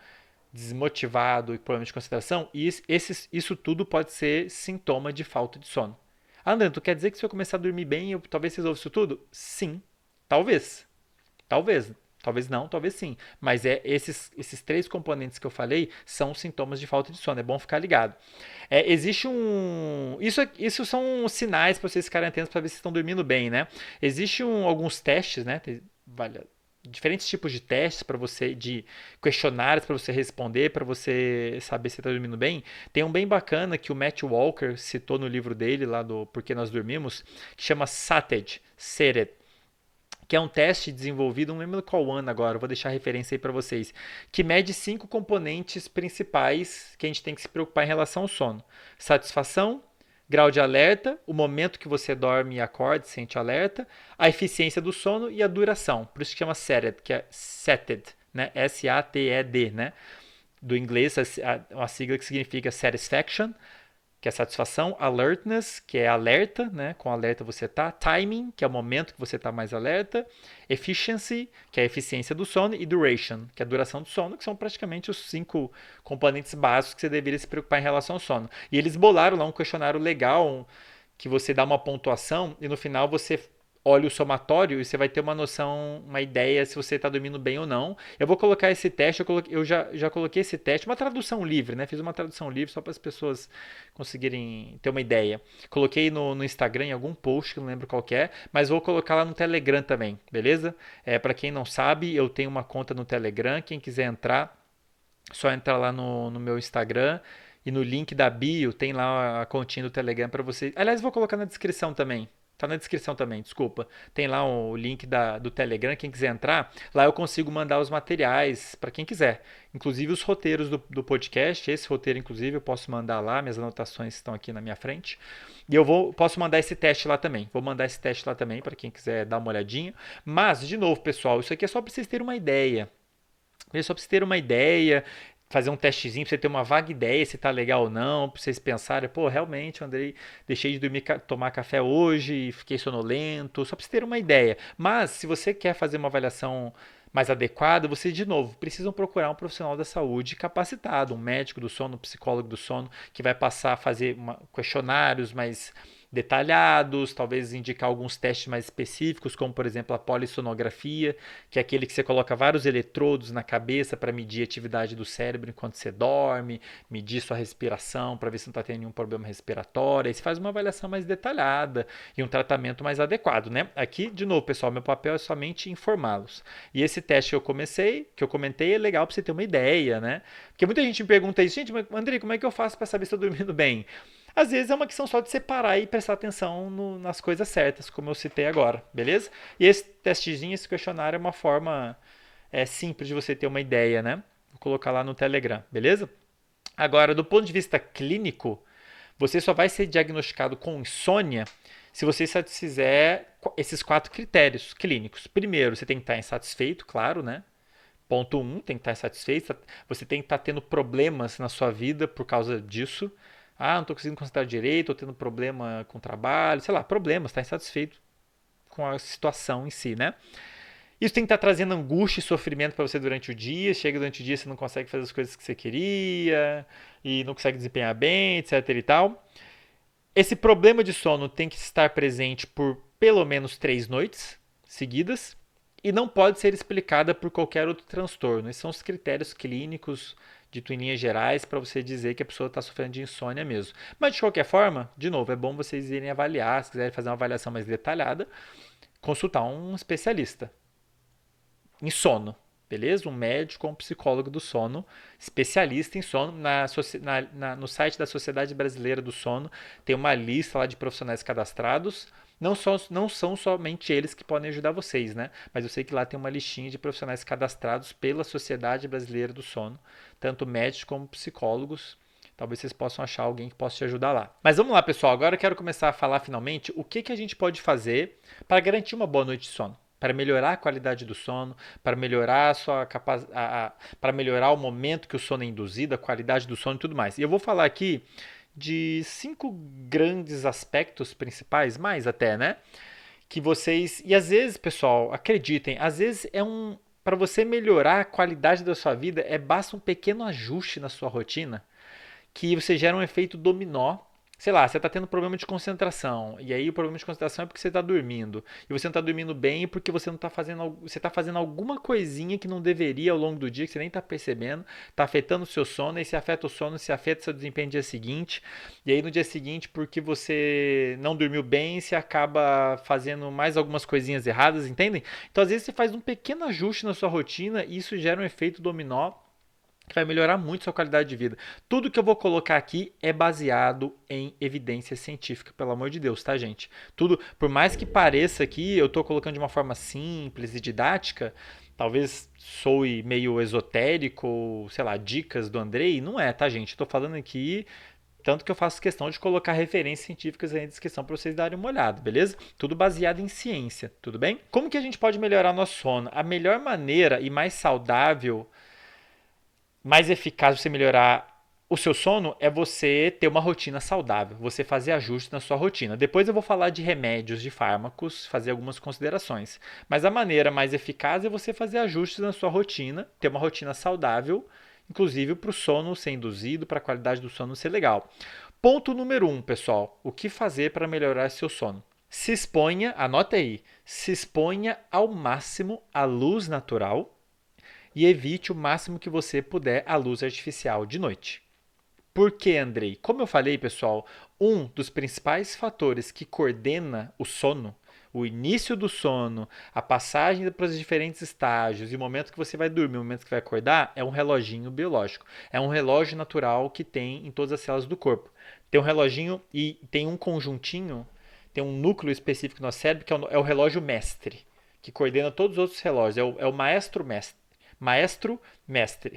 desmotivado e problemas de concentração, isso tudo pode ser sintoma de falta de sono. André, tu quer dizer que se eu começar a dormir bem, eu talvez resolva isso tudo? Sim, talvez. Talvez. Talvez não, talvez sim. Mas esses 3 componentes que eu falei são sintomas de falta de sono. É bom ficar ligado. Existe um. Isso são sinais para vocês ficarem atentos para ver se estão dormindo bem, né? Existem alguns testes, né? Vale, diferentes tipos de testes para você, de questionários para você responder, para você saber se está dormindo bem. Tem um bem bacana que o Matt Walker citou no livro dele, lá do Porque Nós Dormimos, que chama SATED, SERED, que é um teste desenvolvido, não lembro qual ano agora, vou deixar a referência aí para vocês, que mede 5 componentes principais que a gente tem que se preocupar em relação ao sono: satisfação, grau de alerta, o momento que você dorme e acorda, sente alerta, a eficiência do sono e a duração. Por isso que chama SATED, que é SATED, né? SATED, né? Do inglês, uma sigla que significa Satisfaction, que é satisfação, alertness, que é alerta, né? Com alerta você tá, timing, que é o momento que você tá mais alerta, efficiency, que é a eficiência do sono, e duration, que é a duração do sono, que são praticamente os 5 componentes básicos que você deveria se preocupar em relação ao sono. E eles bolaram lá um questionário legal que você dá uma pontuação e no final você olha o somatório e você vai ter uma noção, uma ideia se você está dormindo bem ou não. Eu vou colocar esse teste, eu já coloquei esse teste, uma tradução livre, né? Fiz uma tradução livre só para as pessoas conseguirem ter uma ideia. Coloquei no Instagram em algum post, que não lembro qual que é, mas vou colocar lá no Telegram também, beleza? Para quem não sabe, eu tenho uma conta no Telegram, quem quiser entrar, só entrar lá no meu Instagram e no link da bio tem lá a continha do Telegram para você. Aliás, vou colocar na descrição também. Tá na descrição também, desculpa. Tem lá o link do Telegram, quem quiser entrar, lá eu consigo mandar os materiais para quem quiser. Inclusive os roteiros do podcast, esse roteiro inclusive eu posso mandar lá, minhas anotações estão aqui na minha frente. E posso mandar esse teste lá também. Vou mandar esse teste lá também para quem quiser dar uma olhadinha. Mas, de novo, pessoal, isso aqui é só para vocês terem uma ideia. É só para vocês terem uma ideia, fazer um testezinho para você ter uma vaga ideia se tá legal ou não, para vocês pensarem, pô, realmente, Andrei, deixei de dormir, tomar café hoje, fiquei sonolento, só para vocês terem uma ideia. Mas se você quer fazer uma avaliação mais adequada, vocês, de novo, precisam procurar um profissional da saúde capacitado, um médico do sono, um psicólogo do sono, que vai passar a fazer questionários mais detalhados, talvez indicar alguns testes mais específicos, como por exemplo a polissonografia, que é aquele que você coloca vários eletrodos na cabeça para medir a atividade do cérebro enquanto você dorme, medir sua respiração para ver se não está tendo nenhum problema respiratório. Aí você faz uma avaliação mais detalhada e um tratamento mais adequado, né? Aqui, de novo, pessoal, meu papel é somente informá-los. E esse teste que eu comentei, é legal para você ter uma ideia, né? Porque muita gente me pergunta isso, gente, mas Andrei, como é que eu faço para saber se estou dormindo bem? Às vezes é uma questão só de separar e prestar atenção nas coisas certas, como eu citei agora, beleza? E esse testezinho, esse questionário é uma forma simples de você ter uma ideia, né? Vou colocar lá no Telegram, beleza? Agora, do ponto de vista clínico, você só vai ser diagnosticado com insônia se você satisfizer esses 4 critérios clínicos. Primeiro, você tem que estar insatisfeito, claro, né? Ponto 1, tem que estar insatisfeito. Você tem que estar tendo problemas na sua vida por causa disso. Ah, não estou conseguindo concentrar direito, estou tendo problema com o trabalho, sei lá, problemas, está insatisfeito com a situação em si, né? Isso tem que estar trazendo angústia e sofrimento para você durante o dia. Chega durante o dia, você não consegue fazer as coisas que você queria e não consegue desempenhar bem, etc e tal. Esse problema de sono tem que estar presente por pelo menos 3 noites seguidas e não pode ser explicada por qualquer outro transtorno. Esses são os critérios clínicos, dito em linhas gerais, para você dizer que a pessoa está sofrendo de insônia mesmo. Mas de qualquer forma, de novo, é bom vocês irem avaliar, se quiserem fazer uma avaliação mais detalhada, consultar um especialista em sono, beleza? Um médico ou um psicólogo do sono, especialista em sono. No site da Sociedade Brasileira do Sono tem uma lista lá de profissionais cadastrados. Não são somente eles que podem ajudar vocês, né? Mas eu sei que lá tem uma listinha de profissionais cadastrados pela Sociedade Brasileira do Sono, tanto médicos como psicólogos. Talvez vocês possam achar alguém que possa te ajudar lá. Mas vamos lá, pessoal. Agora eu quero começar a falar finalmente o que a gente pode fazer para garantir uma boa noite de sono, para melhorar a qualidade do sono, para melhorar a sua para melhorar o momento que o sono é induzido, a qualidade do sono e tudo mais. E eu vou falar aqui de 5 grandes aspectos principais, mais até, né? Que vocês, e às vezes, pessoal, acreditem, às vezes para você melhorar a qualidade da sua vida, basta um pequeno ajuste na sua rotina que você gera um efeito dominó. Sei lá, você está tendo problema de concentração, e aí o problema de concentração é porque você está dormindo, e você não está dormindo bem porque você não está fazendo, você está fazendo alguma coisinha que não deveria ao longo do dia, que você nem está percebendo, está afetando o seu sono, e se afeta o sono, se afeta o seu desempenho no dia seguinte, e aí no dia seguinte, porque você não dormiu bem, você acaba fazendo mais algumas coisinhas erradas, entendem? Então às vezes você faz um pequeno ajuste na sua rotina, e isso gera um efeito dominó que vai melhorar muito sua qualidade de vida. Tudo que eu vou colocar aqui é baseado em evidência científica, pelo amor de Deus, tá, gente? Tudo, por mais que pareça aqui, eu estou colocando de uma forma simples e didática, talvez soe meio esotérico, sei lá, dicas do Andrei, não é, tá, gente? Estou falando aqui tanto que eu faço questão de colocar referências científicas aí na descrição para vocês darem uma olhada, beleza? Tudo baseado em ciência, tudo bem? Como que a gente pode melhorar nosso sono? A melhor maneira e mais saudável, mais eficaz para você melhorar o seu sono é você ter uma rotina saudável, você fazer ajustes na sua rotina. Depois eu vou falar de remédios, de fármacos, fazer algumas considerações. Mas a maneira mais eficaz é você fazer ajustes na sua rotina, ter uma rotina saudável, inclusive para o sono ser induzido, para a qualidade do sono ser legal. Ponto número 1, pessoal. O que fazer para melhorar seu sono? Se exponha, anota aí, se exponha ao máximo à luz natural e evite o máximo que você puder a luz artificial de noite. Por que, Andrei? Como eu falei, pessoal, um dos principais fatores que coordena o sono, o início do sono, a passagem para os diferentes estágios e o momento que você vai dormir, o momento que vai acordar, é um reloginho biológico. É um relógio natural que tem em todas as células do corpo. Tem um reloginho e tem um conjuntinho, tem um núcleo específico no nosso cérebro que é o relógio mestre, que coordena todos os outros relógios. É o maestro mestre. Maestro mestre.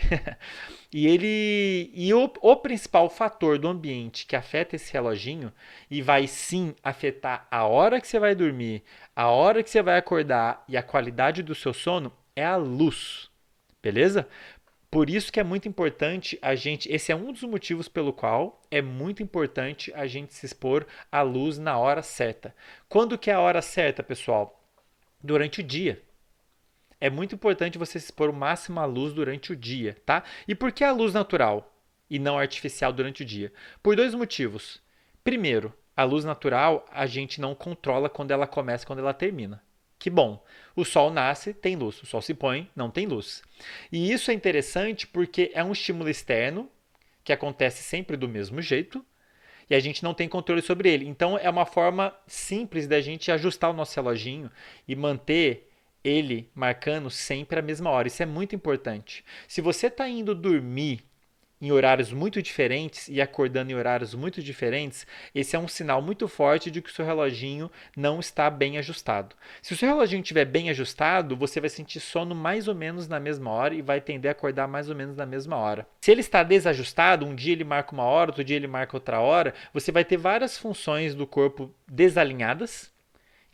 O principal fator do ambiente que afeta esse reloginho e vai sim afetar a hora que você vai dormir, a hora que você vai acordar e a qualidade do seu sono é a luz. Beleza? Por isso que é muito importante a gente, esse é um dos motivos pelo qual é muito importante a gente se expor à luz na hora certa. Quando que é a hora certa, pessoal? Durante o dia. é muito importante você se expor o máximo à luz durante o dia, tá? E por que a luz natural e não artificial durante o dia? Por dois motivos. Primeiro, a luz natural a gente não controla quando ela começa e quando ela termina. Que bom. O sol nasce, tem luz. O sol se põe, não tem luz. E isso é interessante porque é um estímulo externo que acontece sempre do mesmo jeito e a gente não tem controle sobre ele. Então é uma forma simples da gente ajustar o nosso reloginho e manter ele marcando sempre a mesma hora. Isso é muito importante. Se você está indo dormir em horários muito diferentes e acordando em horários muito diferentes, esse é um sinal muito forte de que o seu reloginho não está bem ajustado. Se o seu reloginho estiver bem ajustado, você vai sentir sono mais ou menos na mesma hora e vai tender a acordar mais ou menos na mesma hora. Se ele está desajustado, um dia ele marca uma hora, outro dia ele marca outra hora, você vai ter várias funções do corpo desalinhadas,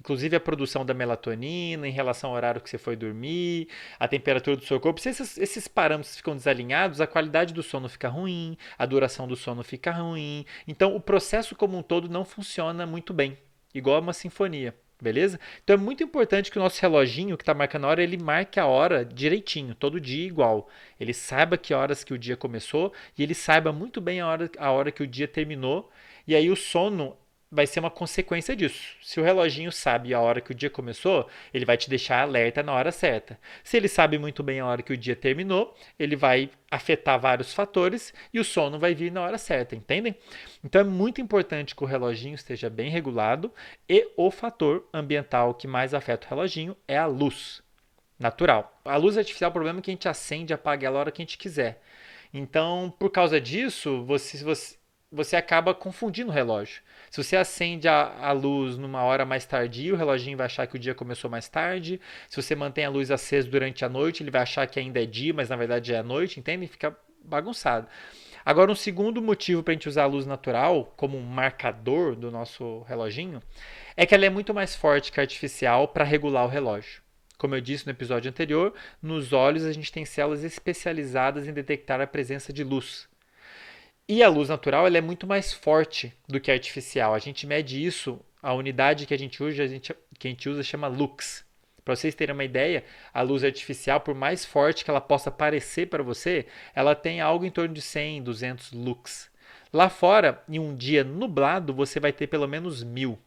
inclusive a produção da melatonina em relação ao horário que você foi dormir, a temperatura do seu corpo. Se esses parâmetros ficam desalinhados, a qualidade do sono fica ruim, a duração do sono fica ruim. Então, o processo como um todo não funciona muito bem, igual uma sinfonia. Beleza? Então é muito importante que o nosso reloginho que está marcando a hora, ele marque a hora direitinho, todo dia igual. Ele saiba que horas que o dia começou e ele saiba muito bem a hora que o dia terminou. E aí o sono vai ser uma consequência disso. Se o reloginho sabe a hora que o dia começou, ele vai te deixar alerta na hora certa. Se ele sabe muito bem a hora que o dia terminou, ele vai afetar vários fatores e o sono vai vir na hora certa, entendem? Então é muito importante que o reloginho esteja bem regulado e o fator ambiental que mais afeta o reloginho é a luz natural. A luz artificial, o problema é que a gente acende e apaga ela a hora que a gente quiser. Então, por causa disso, você acaba confundindo o relógio. Se você acende a luz numa hora mais tardia, o reloginho vai achar que o dia começou mais tarde. Se você mantém a luz acesa durante a noite, ele vai achar que ainda é dia, mas na verdade já é noite, entende? Fica bagunçado. Agora, um segundo motivo para a gente usar a luz natural como um marcador do nosso reloginho é que ela é muito mais forte que a artificial para regular o relógio. Como eu disse no episódio anterior, nos olhos a gente tem células especializadas em detectar a presença de luz. E a luz natural ela é muito mais forte do que a artificial. A gente mede isso, a unidade que a gente usa chama lux. Para vocês terem uma ideia, a luz artificial, por mais forte que ela possa parecer para você, ela tem algo em torno de 100, 200 lux. Lá fora, em um dia nublado, você vai ter pelo menos 1000.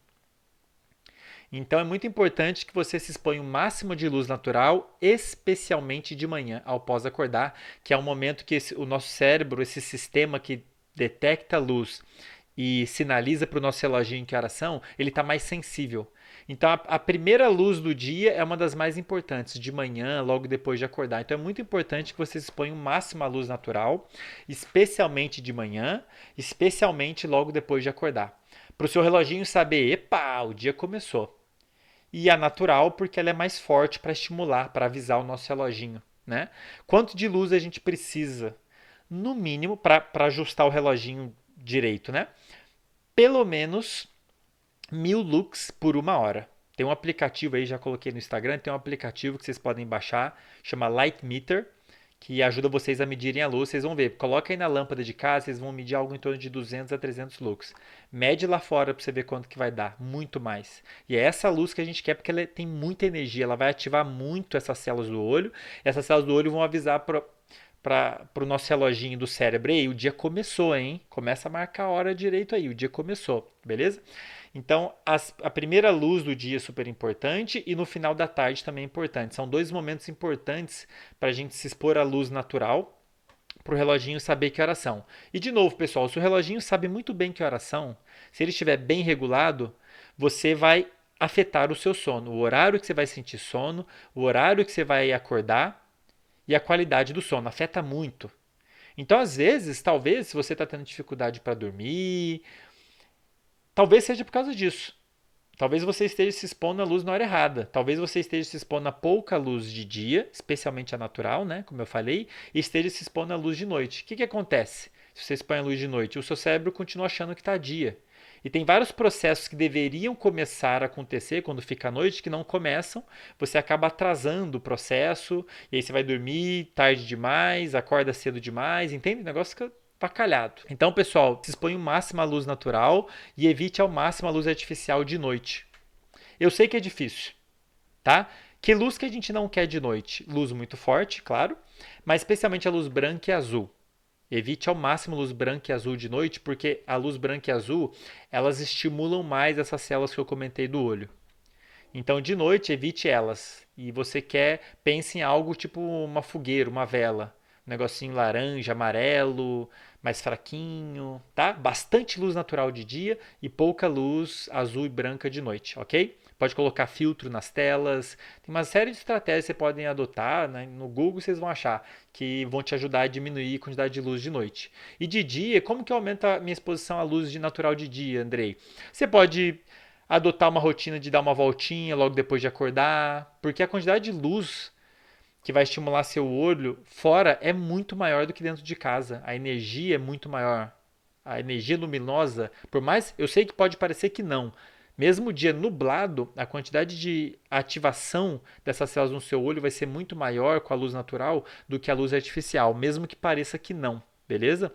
Então é muito importante que você se exponha o máximo de luz natural, especialmente de manhã, ao pós acordar, que é o momento que o nosso cérebro, esse sistema que detecta a luz e sinaliza para o nosso reloginho que horas são, ele está mais sensível. Então a primeira luz do dia é uma das mais importantes, de manhã, logo depois de acordar. Então é muito importante que você se exponha o máximo à luz natural, especialmente de manhã, especialmente logo depois de acordar. Para o seu reloginho saber, epa, o dia começou. E a natural porque ela é mais forte para estimular, para avisar o nosso reloginho, né? Quanto de luz a gente precisa, no mínimo, para ajustar o reloginho direito, né? Pelo menos 1000 lux por uma hora. Tem um aplicativo aí, já coloquei no Instagram, tem um aplicativo que vocês podem baixar, chama Light Meter, que ajuda vocês a medirem a luz. Vocês vão ver, coloca aí na lâmpada de casa, vocês vão medir algo em torno de 200 a 300 lux. Mede lá fora para você ver quanto que vai dar, muito mais. E é essa luz que a gente quer porque ela tem muita energia, ela vai ativar muito essas células do olho. Essas células do olho vão avisar para o nosso reloginho do cérebro, ei, o dia começou, hein? Começa a marcar a hora direito aí, o dia começou, beleza? Então, a primeira luz do dia é super importante e no final da tarde também é importante. São dois momentos importantes para a gente se expor à luz natural, para o reloginho saber que horas são. E de novo, pessoal, se o reloginho sabe muito bem que horas são, se ele estiver bem regulado, você vai afetar o seu sono, o horário que você vai sentir sono, o horário que você vai acordar e a qualidade do sono. Afeta muito. Então, às vezes, talvez, se você está tendo dificuldade para dormir, talvez seja por causa disso. Talvez você esteja se expondo à luz na hora errada. Talvez você esteja se expondo a pouca luz de dia, especialmente a natural, né? Como eu falei, e esteja se expondo à luz de noite. O que acontece se você expõe a luz de noite? O seu cérebro continua achando que está dia. E tem vários processos que deveriam começar a acontecer quando fica à noite que não começam. Você acaba atrasando o processo, e aí você vai dormir tarde demais, acorda cedo demais, entende? O negócio fica avacalhado. Então, pessoal, se expõe o máximo à luz natural e evite ao máximo a luz artificial de noite. Eu sei que é difícil, tá? Que luz que a gente não quer de noite? Luz muito forte, claro, mas especialmente a luz branca e azul. Evite ao máximo luz branca e azul de noite, porque a luz branca e azul, elas estimulam mais essas células que eu comentei do olho. Então, de noite, evite elas. E você quer, pense em algo tipo uma fogueira, uma vela. Um negocinho laranja, amarelo, mais fraquinho, tá? Bastante luz natural de dia e pouca luz azul e branca de noite, ok? Pode colocar filtro nas telas. Tem uma série de estratégias que você podem adotar, né? No Google vocês vão achar que vão te ajudar a diminuir a quantidade de luz de noite. E de dia, como que aumenta a minha exposição à luz natural de dia, Andrei? Você pode adotar uma rotina de dar uma voltinha logo depois de acordar, porque a quantidade de luz que vai estimular seu olho fora é muito maior do que dentro de casa. A energia é muito maior. A energia luminosa, por mais eu sei que pode parecer que não, mesmo o dia nublado, a quantidade de ativação dessas células no seu olho vai ser muito maior com a luz natural do que a luz artificial, mesmo que pareça que não, beleza?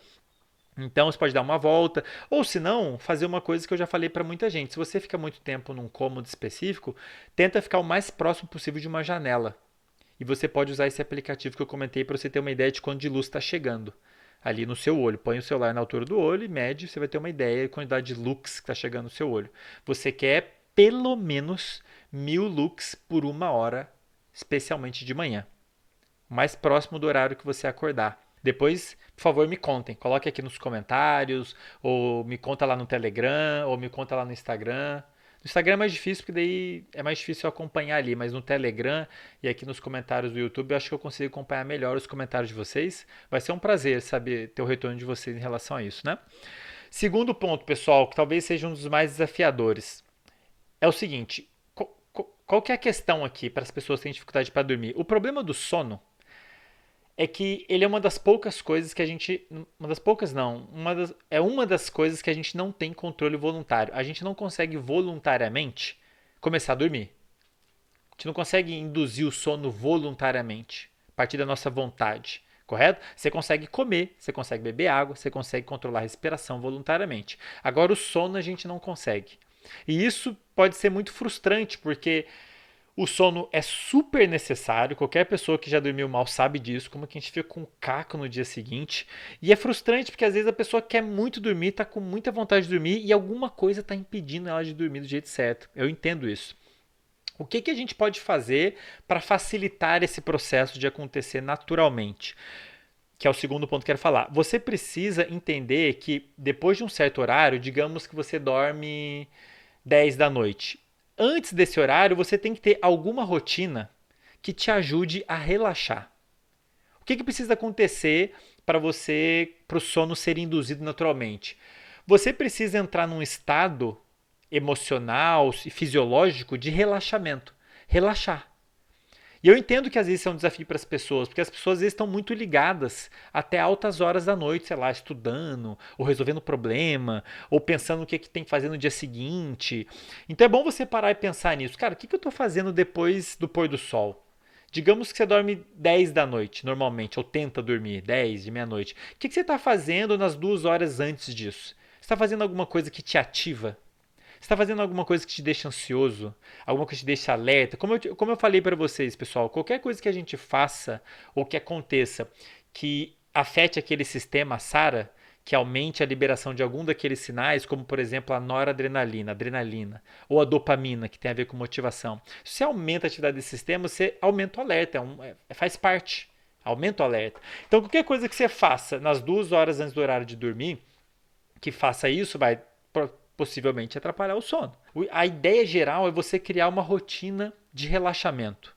Então você pode dar uma volta, ou se não, fazer uma coisa que eu já falei para muita gente. Se você fica muito tempo num cômodo específico, tenta ficar o mais próximo possível de uma janela. E você pode usar esse aplicativo que eu comentei para você ter uma ideia de quanto de luz está chegando ali no seu olho. Põe o celular na altura do olho e mede, você vai ter uma ideia da quantidade de lux que está chegando no seu olho. Você quer pelo menos 1.000 lux por 1 hora, especialmente de manhã, mais próximo do horário que você acordar. Depois, por favor, me contem. Coloque aqui nos comentários, ou me conta lá no Telegram, ou me conta lá no Instagram. No Instagram é mais difícil, porque daí é mais difícil acompanhar ali, mas no Telegram e aqui nos comentários do YouTube eu acho que eu consigo acompanhar melhor os comentários de vocês. Vai ser um prazer saber ter o retorno de vocês em relação a isso, né? Segundo ponto, pessoal, que talvez seja um dos mais desafiadores, é o seguinte: qual que é a questão aqui para as pessoas que têm dificuldade para dormir? O problema do sono é que ele é uma das poucas coisas que a gente. Uma das poucas, não. É uma das coisas que a gente não tem controle voluntário. A gente não consegue voluntariamente começar a dormir. A gente não consegue induzir o sono voluntariamente, a partir da nossa vontade. Correto? Você consegue comer, você consegue beber água, você consegue controlar a respiração voluntariamente. Agora, o sono a gente não consegue. E isso pode ser muito frustrante, porque o sono é super necessário, qualquer pessoa que já dormiu mal sabe disso, como que a gente fica com um caco no dia seguinte. E é frustrante porque às vezes a pessoa quer muito dormir, está com muita vontade de dormir e alguma coisa está impedindo ela de dormir do jeito certo. Eu entendo isso. O que, que a gente pode fazer para facilitar esse processo de acontecer naturalmente? Que é o segundo ponto que eu quero falar. Você precisa entender que depois de um certo horário, digamos que você dorme 10 da noite. Antes desse horário, você tem que ter alguma rotina que te ajude a relaxar. O que, que precisa acontecer para o sono ser induzido naturalmente? Você precisa entrar num estado emocional e fisiológico de relaxamento. Relaxar. E eu entendo que às vezes isso é um desafio para as pessoas, porque as pessoas às vezes estão muito ligadas até altas horas da noite, sei lá, estudando, ou resolvendo problema, ou pensando o que, é que tem que fazer no dia seguinte. Então é bom você parar e pensar nisso. Cara, o que, que eu estou fazendo depois do pôr do sol? Digamos que você dorme 10 da noite, normalmente, ou tenta dormir 10 de meia-noite. O que, que você está fazendo nas 2 horas antes disso? Você está fazendo alguma coisa que te ativa? Você está fazendo alguma coisa que te deixa ansioso? Alguma coisa que te deixa alerta? Como eu falei para vocês, pessoal, qualquer coisa que a gente faça ou que aconteça que afete aquele sistema SARA, que aumente a liberação de algum daqueles sinais, como por exemplo a noradrenalina, adrenalina, ou a dopamina, que tem a ver com motivação. Se você aumenta a atividade desse sistema, você aumenta o alerta, faz parte. Aumenta o alerta. Então, qualquer coisa que você faça nas 2 horas antes do horário de dormir, que faça isso, vai possivelmente atrapalhar o sono. A ideia geral é você criar uma rotina de relaxamento.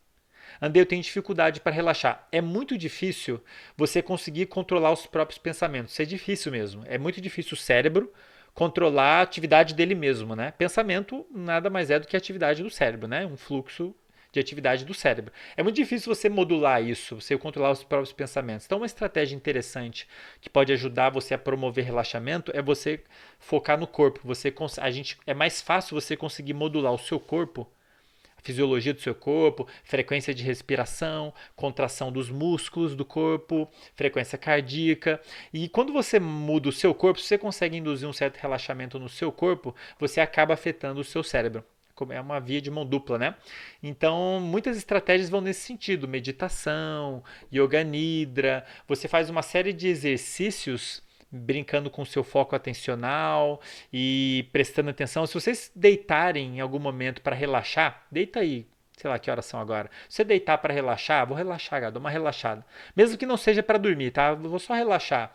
Andei, eu tenho dificuldade para relaxar. É muito difícil você conseguir controlar os próprios pensamentos. Isso é difícil mesmo. É muito difícil o cérebro controlar a atividade dele mesmo, né? Pensamento nada mais é do que a atividade do cérebro, né? Um fluxo de atividade do cérebro. É muito difícil você modular isso, você controlar os próprios pensamentos. Então, uma estratégia interessante que pode ajudar você a promover relaxamento é você focar no corpo. É mais fácil você conseguir modular o seu corpo, a fisiologia do seu corpo, frequência de respiração, contração dos músculos do corpo, frequência cardíaca. E quando você muda o seu corpo, se você consegue induzir um certo relaxamento no seu corpo, você acaba afetando o seu cérebro. é uma via de mão dupla, né? Então, muitas estratégias vão nesse sentido, meditação, yoga nidra, você faz uma série de exercícios brincando com o seu foco atencional e prestando atenção. Se vocês deitarem em algum momento para relaxar, deita aí, sei lá que horas são agora. Se você deitar para relaxar, vou relaxar, cara, dou uma relaxada. Mesmo que não seja para dormir, tá? Eu vou só relaxar.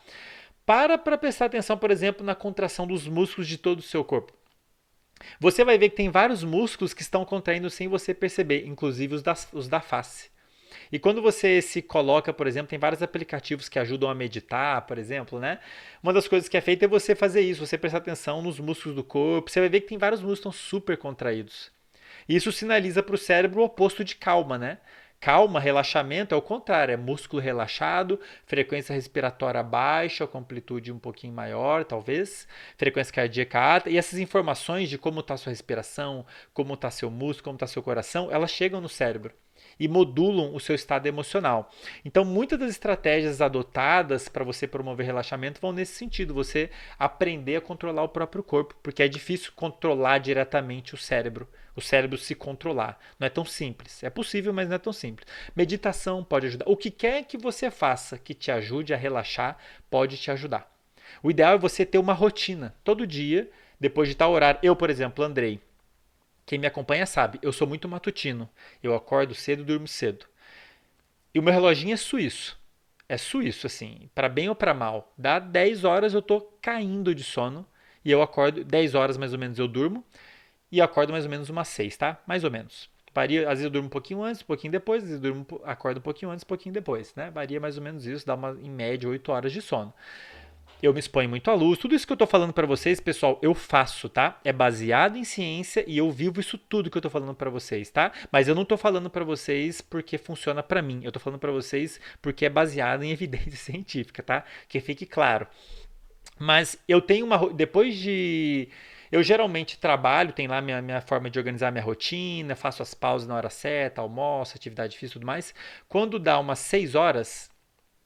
Para prestar atenção, por exemplo, na contração dos músculos de todo o seu corpo. Você vai ver que tem vários músculos que estão contraindo sem você perceber, inclusive os da face. E quando você se coloca, por exemplo, tem vários aplicativos que ajudam a meditar, por exemplo, né? Uma das coisas que é feita é você fazer isso, você prestar atenção nos músculos do corpo. Você vai ver que tem vários músculos que estão super contraídos. Isso sinaliza para o cérebro o oposto de calma, né? Calma, relaxamento é o contrário, é músculo relaxado, frequência respiratória baixa, com amplitude um pouquinho maior, talvez, frequência cardíaca alta, e essas informações de como está sua respiração, como está seu músculo, como está seu coração, elas chegam no cérebro e modulam o seu estado emocional. Então, muitas das estratégias adotadas para você promover relaxamento vão nesse sentido, você aprender a controlar o próprio corpo, porque é difícil controlar diretamente o cérebro se controlar. Não é tão simples. É possível, mas não é tão simples. Meditação pode ajudar. O que quer que você faça que te ajude a relaxar, pode te ajudar. O ideal é você ter uma rotina. Todo dia, depois de tal horário. Eu, por exemplo, Andrei, quem me acompanha sabe, eu sou muito matutino. Eu acordo cedo e durmo cedo. E o meu reloginho é suíço. É suíço, assim, para bem ou para mal. Dá 10 horas eu tô caindo de sono e eu acordo, 10 horas mais ou menos eu durmo e acordo mais ou menos umas 6, tá? Mais ou menos. Varia, às vezes eu durmo um pouquinho antes, um pouquinho depois, às vezes eu durmo, acordo um pouquinho antes, um pouquinho depois, né? Varia mais ou menos isso, dá uma, em média 8 horas de sono. Eu me exponho muito à luz. Tudo isso que eu tô falando para vocês, pessoal, eu faço, tá? É baseado em ciência e eu vivo isso tudo que eu tô falando para vocês, tá? Mas eu não tô falando para vocês porque funciona para mim. Eu tô falando para vocês porque é baseado em evidência científica, tá? Que fique claro. Mas eu tenho uma. Depois de. Eu geralmente trabalho, tem lá minha forma de organizar minha rotina, faço as pausas na hora certa, almoço, atividade física e tudo mais. Quando dá umas 6 horas.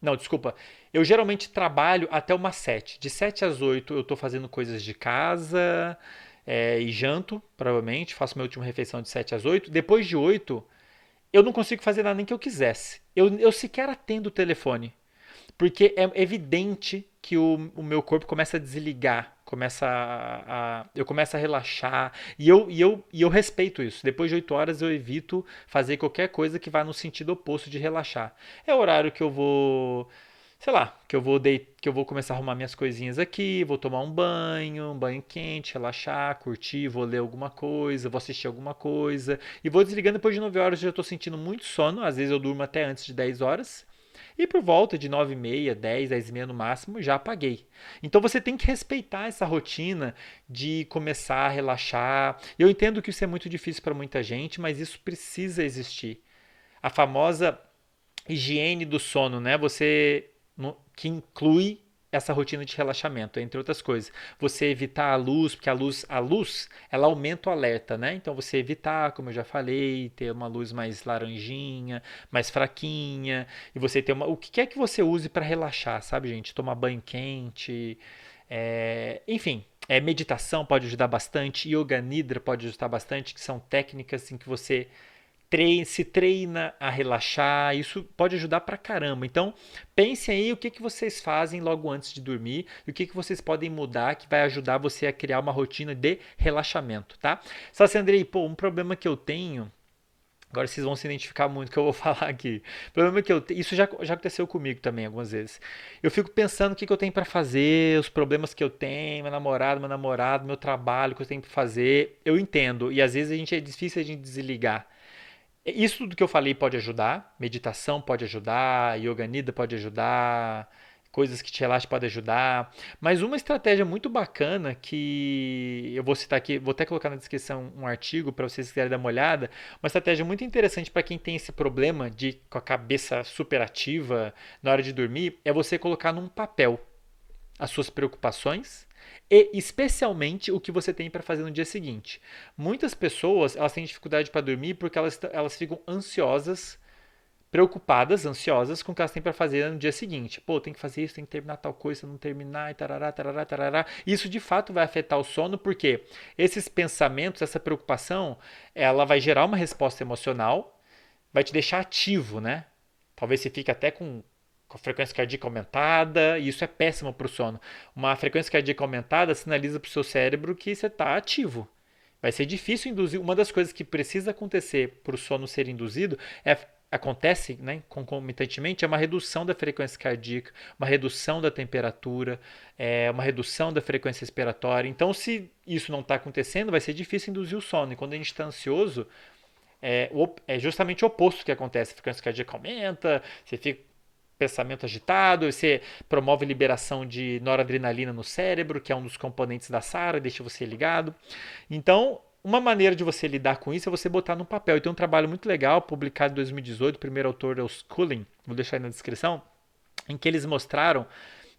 Não, desculpa. Eu geralmente trabalho até umas 7. De 7 às 8 eu estou fazendo coisas de casa e janto, provavelmente. Faço minha última refeição de 7 às 8. Depois de 8 eu não consigo fazer nada nem que eu quisesse. Eu sequer atendo o telefone. Porque é evidente que o meu corpo começa a desligar, eu começo a relaxar e eu respeito isso. Depois de 8 horas eu evito fazer qualquer coisa que vá no sentido oposto de relaxar. É o horário que eu vou, sei lá, que eu vou começar a arrumar minhas coisinhas aqui, vou tomar um banho quente, relaxar, curtir, vou ler alguma coisa, vou assistir alguma coisa e vou desligando depois de 9 horas, eu já estou sentindo muito sono, às vezes eu durmo até antes de 10 horas. E por volta de 9h30, 10, 10h30 no máximo, já apaguei. Então você tem que respeitar essa rotina de começar a relaxar. Eu entendo que isso é muito difícil para muita gente, mas isso precisa existir. A famosa higiene do sono, né? Que inclui essa rotina de relaxamento, entre outras coisas. Você evitar a luz, porque a luz, ela aumenta o alerta, né? Então você evitar, como eu já falei, ter uma luz mais laranjinha, mais fraquinha, e você ter o que quer que você use para relaxar, sabe, gente? Tomar banho quente, enfim, meditação pode ajudar bastante, yoga nidra pode ajudar bastante, que são técnicas em que você se treina a relaxar, isso pode ajudar pra caramba. Então, pensem aí o que, que vocês fazem logo antes de dormir e o que, que vocês podem mudar que vai ajudar você a criar uma rotina de relaxamento, tá? Só se Andrei, pô, um problema que eu tenho. Agora vocês vão se identificar muito com o que eu vou falar aqui. O problema é que isso já aconteceu comigo também algumas vezes. Eu fico pensando o que, que eu tenho pra fazer, os problemas que eu tenho, meu namorado, meu trabalho que eu tenho pra fazer. Eu entendo. E às vezes é difícil a gente desligar. Isso tudo que eu falei pode ajudar, meditação pode ajudar, yoga nidra pode ajudar, coisas que te relaxam pode ajudar, mas uma estratégia muito bacana que eu vou citar aqui, vou até colocar na descrição um artigo para vocês quiserem dar uma olhada, uma estratégia muito interessante para quem tem esse problema de com a cabeça super ativa na hora de dormir, é você colocar num papel as suas preocupações e especialmente o que você tem para fazer no dia seguinte. Muitas pessoas elas têm dificuldade para dormir porque elas ficam ansiosas preocupadas, ansiosas com o que elas têm para fazer no dia seguinte. Pô, tem que fazer isso, tem que terminar tal coisa, se não terminar, e tarará, tarará, tarará. Isso de fato vai afetar o sono, porque esses pensamentos, essa preocupação, ela vai gerar uma resposta emocional, vai te deixar ativo, né? Talvez você fique até com a frequência cardíaca aumentada, e isso é péssimo para o sono. Uma frequência cardíaca aumentada sinaliza para o seu cérebro que você está ativo. Vai ser difícil induzir. Uma das coisas que precisa acontecer para o sono ser induzido acontece, né, concomitantemente, é uma redução da frequência cardíaca, uma redução da temperatura, uma redução da frequência respiratória. Então, se isso não está acontecendo, vai ser difícil induzir o sono. E quando a gente está ansioso, é justamente o oposto que acontece. A frequência cardíaca aumenta, você fica pensamento agitado, você promove liberação de noradrenalina no cérebro, que é um dos componentes da SARA, deixa você ligado. Então, uma maneira de você lidar com isso é você botar no papel. E tem um trabalho muito legal, publicado em 2018, o primeiro autor é o Scullin, vou deixar aí na descrição, em que eles mostraram,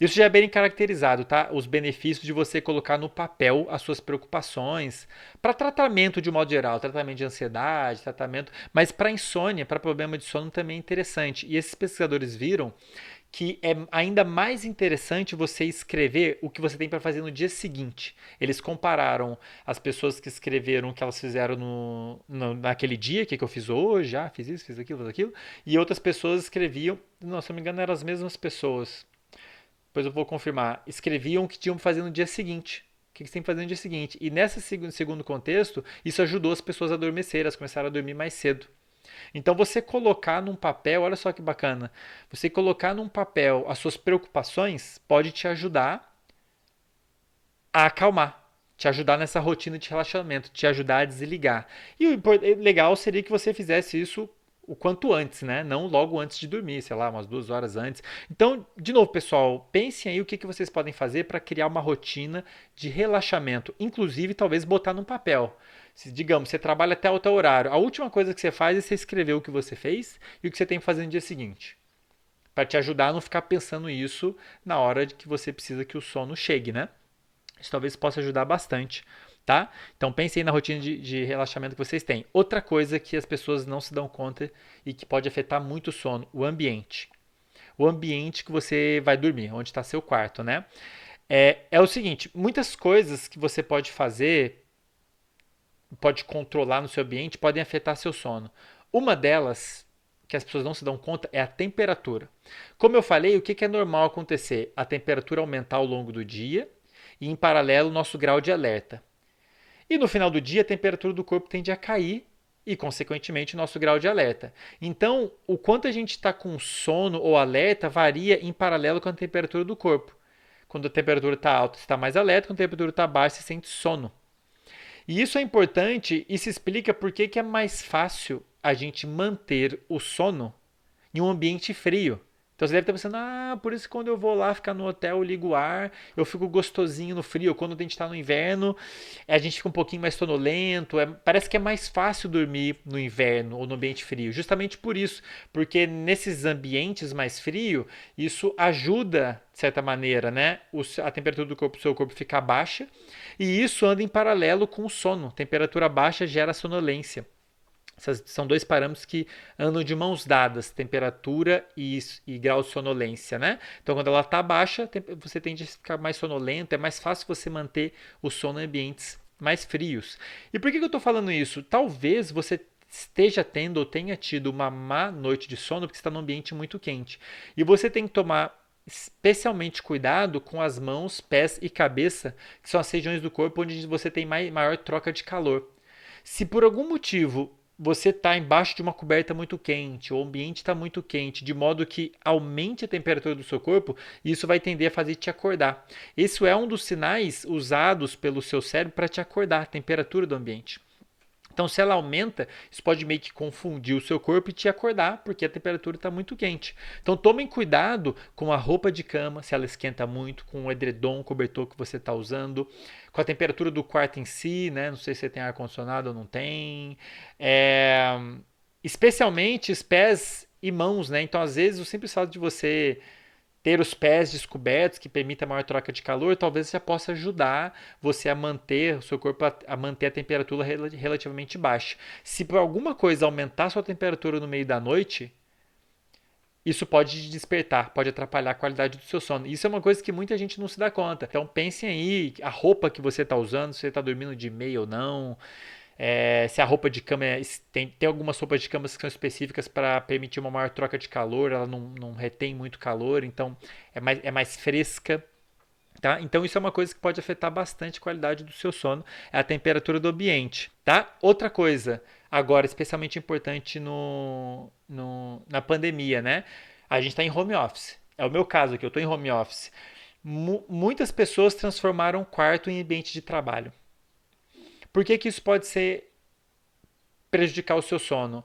isso já é bem caracterizado, tá? Os benefícios de você colocar no papel as suas preocupações para tratamento de um modo geral, tratamento de ansiedade, tratamento, mas para insônia, para problema de sono também é interessante. E esses pesquisadores viram que é ainda mais interessante você escrever o que você tem para fazer no dia seguinte. Eles compararam as pessoas que escreveram o que elas fizeram naquele dia, o que eu fiz hoje, fiz isso, fiz aquilo, e outras pessoas escreviam, não, se não me engano, eram as mesmas pessoas. Depois eu vou confirmar. Escreviam o que tinham que fazer no dia seguinte. O que você tem que fazer no dia seguinte. E nesse segundo contexto, isso ajudou as pessoas a adormecer, elas começaram a dormir mais cedo. Então você colocar num papel, olha só que bacana, você colocar num papel as suas preocupações pode te ajudar a acalmar, te ajudar nessa rotina de relaxamento, te ajudar a desligar. E o legal seria que você fizesse isso o quanto antes, né? Não logo antes de dormir, sei lá, umas 2 horas antes. Então, de novo, pessoal, pensem aí o que vocês podem fazer para criar uma rotina de relaxamento, inclusive talvez botar num papel. Se, digamos, você trabalha até o teu horário, a última coisa que você faz é você escrever o que você fez e o que você tem que fazer no dia seguinte, para te ajudar a não ficar pensando isso na hora de que você precisa que o sono chegue, né? Isso talvez possa ajudar bastante, tá? Então pense aí na rotina de relaxamento que vocês têm. Outra coisa que as pessoas não se dão conta e que pode afetar muito o sono, o ambiente. O ambiente que você vai dormir, onde está seu quarto, né? É o seguinte, muitas coisas que você pode fazer, pode controlar no seu ambiente, podem afetar seu sono. Uma delas, que as pessoas não se dão conta, é a temperatura. Como eu falei, o que é normal acontecer? A temperatura aumentar ao longo do dia e, em paralelo, o nosso grau de alerta. E no final do dia, a temperatura do corpo tende a cair e, consequentemente, o nosso grau de alerta. Então, o quanto a gente está com sono ou alerta varia em paralelo com a temperatura do corpo. Quando a temperatura está alta, você está mais alerta, quando a temperatura está baixa, você sente sono. E isso é importante e se explica por que é mais fácil a gente manter o sono em um ambiente frio. Então você deve estar pensando, por isso que quando eu vou lá ficar no hotel, eu ligo o ar, eu fico gostosinho no frio. Quando a gente está no inverno, a gente fica um pouquinho mais sonolento. Parece que é mais fácil dormir no inverno ou no ambiente frio. Justamente por isso, porque nesses ambientes mais frios, isso ajuda, de certa maneira, né, a temperatura do seu corpo ficar baixa. E isso anda em paralelo com o sono. Temperatura baixa gera sonolência. Esses são dois parâmetros que andam de mãos dadas, temperatura e grau de sonolência, né? Então, quando ela está baixa, você tende a ficar mais sonolento, é mais fácil você manter o sono em ambientes mais frios. E por que eu estou falando isso? Talvez você esteja tendo ou tenha tido uma má noite de sono porque está num ambiente muito quente. E você tem que tomar especialmente cuidado com as mãos, pés e cabeça, que são as regiões do corpo onde você tem maior troca de calor. Se por algum motivo você está embaixo de uma coberta muito quente, o ambiente está muito quente, de modo que aumente a temperatura do seu corpo, isso vai tender a fazer te acordar. Esse é um dos sinais usados pelo seu cérebro para te acordar, a temperatura do ambiente. Então, se ela aumenta, isso pode meio que confundir o seu corpo e te acordar, porque a temperatura está muito quente. Então, tomem cuidado com a roupa de cama, se ela esquenta muito, com o edredom, o cobertor que você está usando, com a temperatura do quarto em si, né? Não sei se você tem ar-condicionado ou não tem. É... Especialmente os pés e mãos, né? Então, às vezes, o simples fato de você ter os pés descobertos, que permita maior troca de calor, talvez já possa ajudar você a manter o seu corpo a manter a temperatura relativamente baixa. Se por alguma coisa aumentar a sua temperatura no meio da noite, isso pode te despertar, pode atrapalhar a qualidade do seu sono. Isso é uma coisa que muita gente não se dá conta. Então pensem aí, a roupa que você está usando, se você está dormindo de meia ou não, se a roupa de cama tem algumas roupas de cama que são específicas para permitir uma maior troca de calor, ela não retém muito calor, então é mais fresca. Tá? Então isso é uma coisa que pode afetar bastante a qualidade do seu sono, é a temperatura do ambiente. Tá? Outra coisa, agora especialmente importante na pandemia, né? A gente está em home office. É o meu caso aqui, eu estou em home office. Muitas pessoas transformaram o quarto em ambiente de trabalho. Por que isso pode prejudicar o seu sono?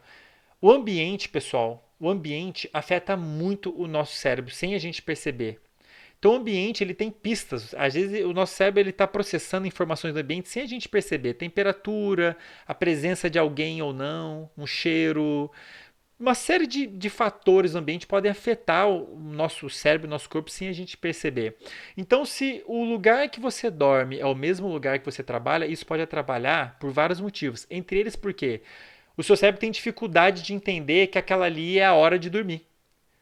O ambiente, pessoal, o ambiente afeta muito o nosso cérebro sem a gente perceber. Então o ambiente ele tem pistas. Às vezes o nosso cérebro ele está processando informações do ambiente sem a gente perceber. Temperatura, a presença de alguém ou não, um cheiro, uma série de fatores no ambiente podem afetar o nosso cérebro, o nosso corpo sem a gente perceber. Então, se o lugar que você dorme é o mesmo lugar que você trabalha, isso pode atrapalhar por vários motivos. Entre eles, porque o seu cérebro tem dificuldade de entender que aquela ali é a hora de dormir,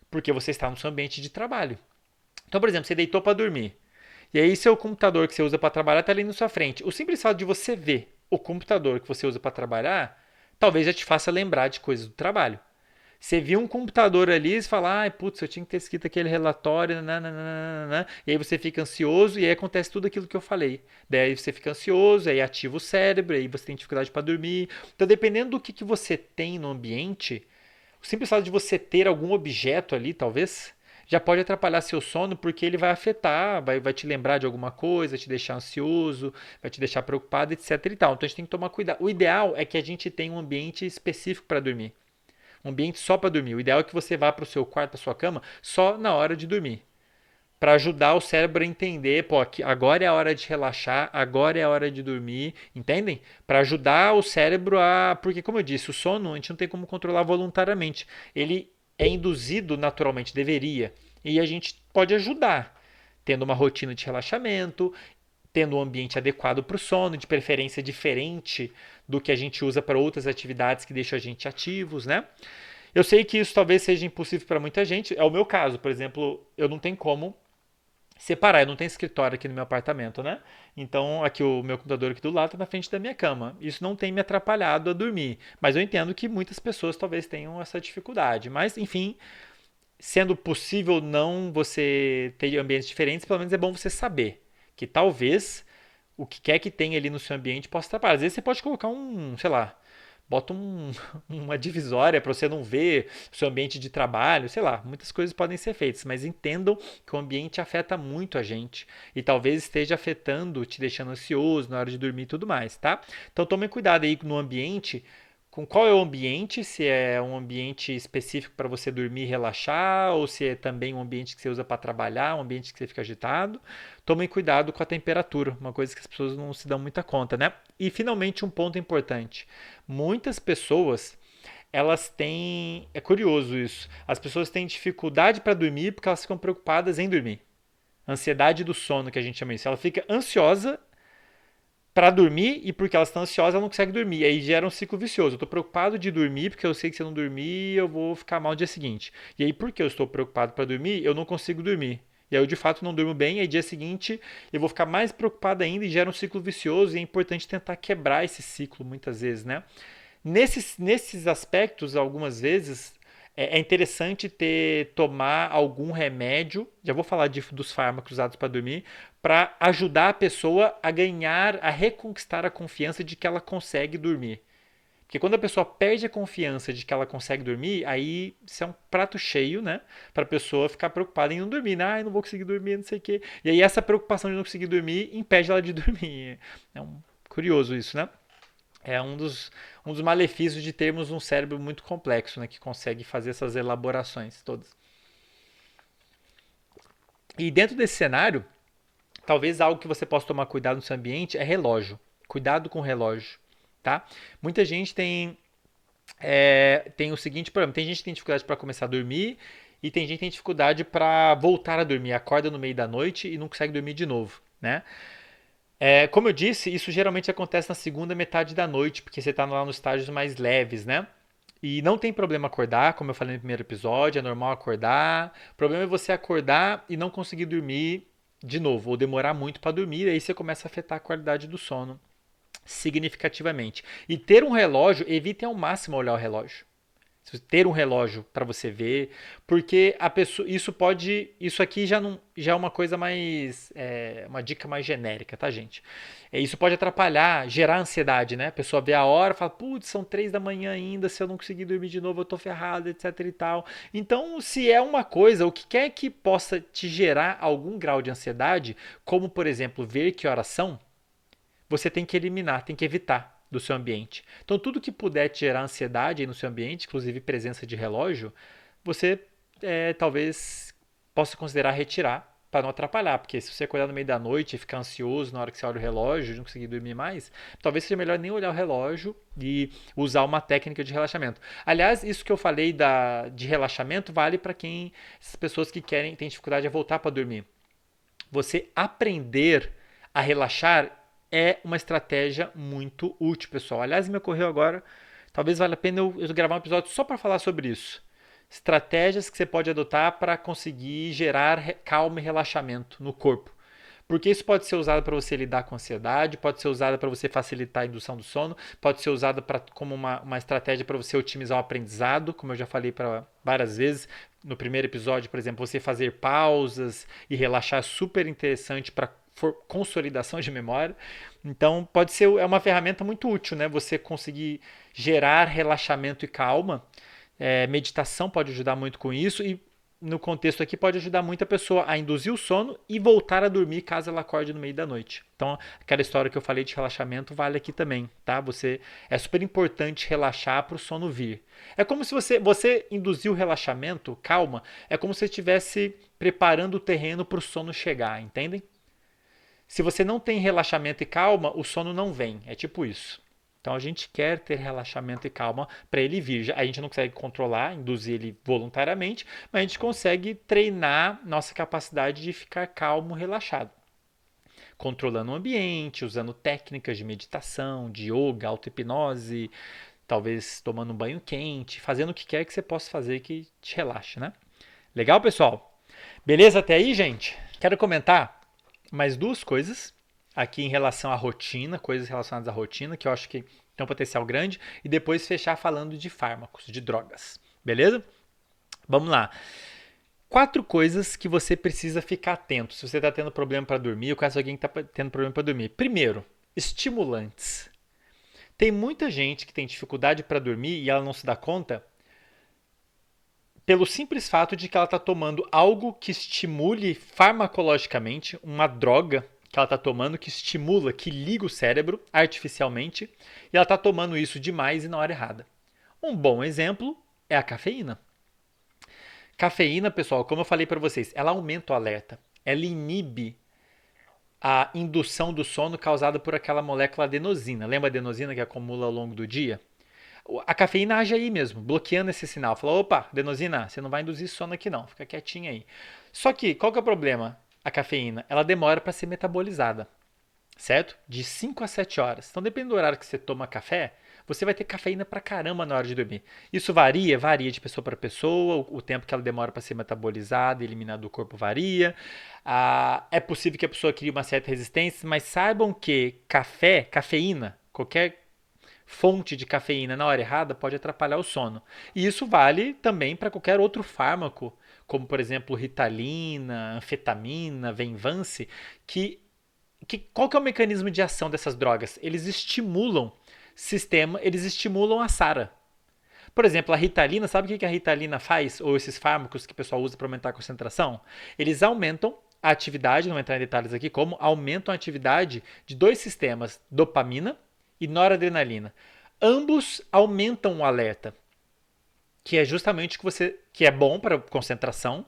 porque você está no seu ambiente de trabalho. Então, por exemplo, você deitou para dormir. E aí seu computador que você usa para trabalhar está ali na sua frente. O simples fato de você ver o computador que você usa para trabalhar, talvez já te faça lembrar de coisas do trabalho. Você viu um computador ali e fala, ai, putz, eu tinha que ter escrito aquele relatório, nananana. E aí você fica ansioso e aí acontece tudo aquilo que eu falei. Daí você fica ansioso, aí ativa o cérebro, aí você tem dificuldade para dormir. Então, dependendo do que você tem no ambiente, o simples fato de você ter algum objeto ali, talvez, já pode atrapalhar seu sono, porque ele vai afetar, vai te lembrar de alguma coisa, te deixar ansioso, vai te deixar preocupado, etc e tal. Então a gente tem que tomar cuidado. O ideal é que a gente tenha um ambiente específico para dormir. Um ambiente só para dormir. O ideal é que você vá para o seu quarto, para sua cama, só na hora de dormir. Para ajudar o cérebro a entender, pô, agora é a hora de relaxar, agora é a hora de dormir, entendem? Para ajudar o cérebro a. Porque, como eu disse, o sono a gente não tem como controlar voluntariamente. Ele é induzido naturalmente, deveria. E a gente pode ajudar, tendo uma rotina de relaxamento, tendo um ambiente adequado para o sono, de preferência diferente do que a gente usa para outras atividades que deixam a gente ativos, né? Eu sei que isso talvez seja impossível para muita gente. É o meu caso, por exemplo, eu não tenho como separar, eu não tenho escritório aqui no meu apartamento, né? Então, aqui o meu computador aqui do lado está na frente da minha cama. Isso não tem me atrapalhado a dormir, mas eu entendo que muitas pessoas talvez tenham essa dificuldade. Mas, enfim, sendo possível não você ter ambientes diferentes, pelo menos é bom você saber que talvez o que quer que tenha ali no seu ambiente possa atrapalhar. Às vezes você pode colocar sei lá, bota uma divisória para você não ver o seu ambiente de trabalho, sei lá, muitas coisas podem ser feitas, mas entendam que o ambiente afeta muito a gente e talvez esteja afetando, te deixando ansioso na hora de dormir e tudo mais, tá? Então tome cuidado aí no ambiente, com qual é o ambiente, se é um ambiente específico para você dormir e relaxar, ou se é também um ambiente que você usa para trabalhar, um ambiente que você fica agitado. Tomem cuidado com a temperatura, uma coisa que as pessoas não se dão muita conta, né? E finalmente um ponto importante. Muitas pessoas, elas têm, é curioso isso, as pessoas têm dificuldade para dormir porque elas ficam preocupadas em dormir. Ansiedade do sono, que a gente chama isso. Ela fica ansiosa para dormir e porque elas estão ansiosas, ela não consegue dormir. E aí gera um ciclo vicioso. Eu estou preocupado de dormir porque eu sei que se eu não dormir, eu vou ficar mal no dia seguinte. E aí, porque eu estou preocupado para dormir, eu não consigo dormir. E aí eu de fato não durmo bem, e aí dia seguinte eu vou ficar mais preocupado ainda e gera um ciclo vicioso, e é importante tentar quebrar esse ciclo muitas vezes, né? Nesses aspectos, algumas vezes, é interessante tomar algum remédio, já vou falar dos fármacos usados para dormir, para ajudar a pessoa a ganhar, a reconquistar a confiança de que ela consegue dormir. Porque quando a pessoa perde a confiança de que ela consegue dormir, aí isso é um prato cheio, né? Para a pessoa ficar preocupada em não dormir, né? Ah, eu não vou conseguir dormir, não sei o quê. E aí essa preocupação de não conseguir dormir impede ela de dormir. É curioso isso, né? É um dos malefícios de termos um cérebro muito complexo, né, que consegue fazer essas elaborações todas. E dentro desse cenário, talvez algo que você possa tomar cuidado no seu ambiente é relógio. Cuidado com o relógio, tá? Muita gente tem o seguinte problema: tem gente que tem dificuldade para começar a dormir e tem gente que tem dificuldade para voltar a dormir. Acorda no meio da noite e não consegue dormir de novo, né? Como eu disse, isso geralmente acontece na segunda metade da noite, porque você está lá nos estágios mais leves, né? E não tem problema acordar, como eu falei no primeiro episódio, é normal acordar. O problema é você acordar e não conseguir dormir de novo, ou demorar muito para dormir, e aí você começa a afetar a qualidade do sono significativamente. E ter um relógio, evite ao máximo olhar o relógio. Ter um relógio para você ver, porque a pessoa, isso aqui já não, já é uma coisa mais, uma dica mais genérica, tá, gente? Isso pode atrapalhar, gerar ansiedade, né? A pessoa vê a hora, fala, putz, são 3 da manhã ainda, se eu não conseguir dormir de novo, eu tô ferrado, etc e tal. Então, se é uma coisa, o que quer que possa te gerar algum grau de ansiedade, como por exemplo, ver que horas são, você tem que eliminar, tem que evitar do seu ambiente. Então, tudo que puder te gerar ansiedade aí no seu ambiente, inclusive presença de relógio, você talvez possa considerar retirar para não atrapalhar, porque se você acordar no meio da noite e ficar ansioso na hora que você olha o relógio e não conseguir dormir mais, talvez seja melhor nem olhar o relógio e usar uma técnica de relaxamento. Aliás, isso que eu falei de relaxamento vale para essas pessoas que têm dificuldade a voltar para dormir. Você aprender a relaxar é uma estratégia muito útil, pessoal. Aliás, me ocorreu agora, talvez valha a pena eu gravar um episódio só para falar sobre isso. Estratégias que você pode adotar para conseguir gerar calma e relaxamento no corpo. Porque isso pode ser usado para você lidar com ansiedade, pode ser usado para você facilitar a indução do sono, pode ser usado como uma estratégia para você otimizar o aprendizado, como eu já falei para várias vezes. No primeiro episódio, por exemplo, você fazer pausas e relaxar é super interessante para consolidação de memória. Então, é uma ferramenta muito útil, né? Você conseguir gerar relaxamento e calma. Meditação pode ajudar muito com isso e no contexto aqui pode ajudar muito a pessoa a induzir o sono e voltar a dormir caso ela acorde no meio da noite. Então, aquela história que eu falei de relaxamento vale aqui também, tá? É super importante relaxar para o sono vir. É como se você induzir o relaxamento, calma, é como se você estivesse preparando o terreno para o sono chegar, entendem? Se você não tem relaxamento e calma, o sono não vem. É tipo isso. Então a gente quer ter relaxamento e calma para ele vir. A gente não consegue controlar, induzir ele voluntariamente, mas a gente consegue treinar nossa capacidade de ficar calmo, relaxado. Controlando o ambiente, usando técnicas de meditação, de yoga, auto-hipnose, talvez tomando um banho quente, fazendo o que quer que você possa fazer que te relaxe, né? Legal, pessoal? Beleza até aí, gente? Quero comentar mais duas coisas aqui em relação à rotina, coisas relacionadas à rotina, que eu acho que tem um potencial grande, e depois fechar falando de fármacos, de drogas. Beleza? Vamos lá. 4 coisas que você precisa ficar atento se você está tendo problema para dormir ou caso alguém está tendo problema para dormir. Primeiro, estimulantes. Tem muita gente que tem dificuldade para dormir e ela não se dá conta pelo simples fato de que ela está tomando algo que estimule farmacologicamente, uma droga que ela está tomando que estimula, que liga o cérebro artificialmente, e ela está tomando isso demais e na hora errada. Um bom exemplo é a cafeína. Cafeína, pessoal, como eu falei para vocês, ela aumenta o alerta. Ela inibe a indução do sono causada por aquela molécula adenosina. Lembra a adenosina que acumula ao longo do dia? A cafeína age aí mesmo, bloqueando esse sinal. Fala, opa, adenosina, você não vai induzir sono aqui não, fica quietinha aí. Só que, qual que é o problema? A cafeína, ela demora para ser metabolizada, certo? De 5 a 7 horas. Então, dependendo do horário que você toma café, você vai ter cafeína pra caramba na hora de dormir. Isso varia de pessoa para pessoa, o tempo que ela demora para ser metabolizada e eliminada do corpo varia. É possível que a pessoa crie uma certa resistência, mas saibam que cafeína, qualquer fonte de cafeína na hora errada pode atrapalhar o sono. E isso vale também para qualquer outro fármaco, como por exemplo Ritalina, anfetamina, Venvance, qual que é o mecanismo de ação dessas drogas? Eles estimulam a SARA. Por exemplo, a Ritalina, sabe o que a Ritalina faz? Ou esses fármacos que o pessoal usa para aumentar a concentração? Eles aumentam a atividade, não vou entrar em detalhes aqui como, aumentam a atividade de dois sistemas, dopamina e noradrenalina. Ambos aumentam o alerta, que é justamente que é bom para concentração,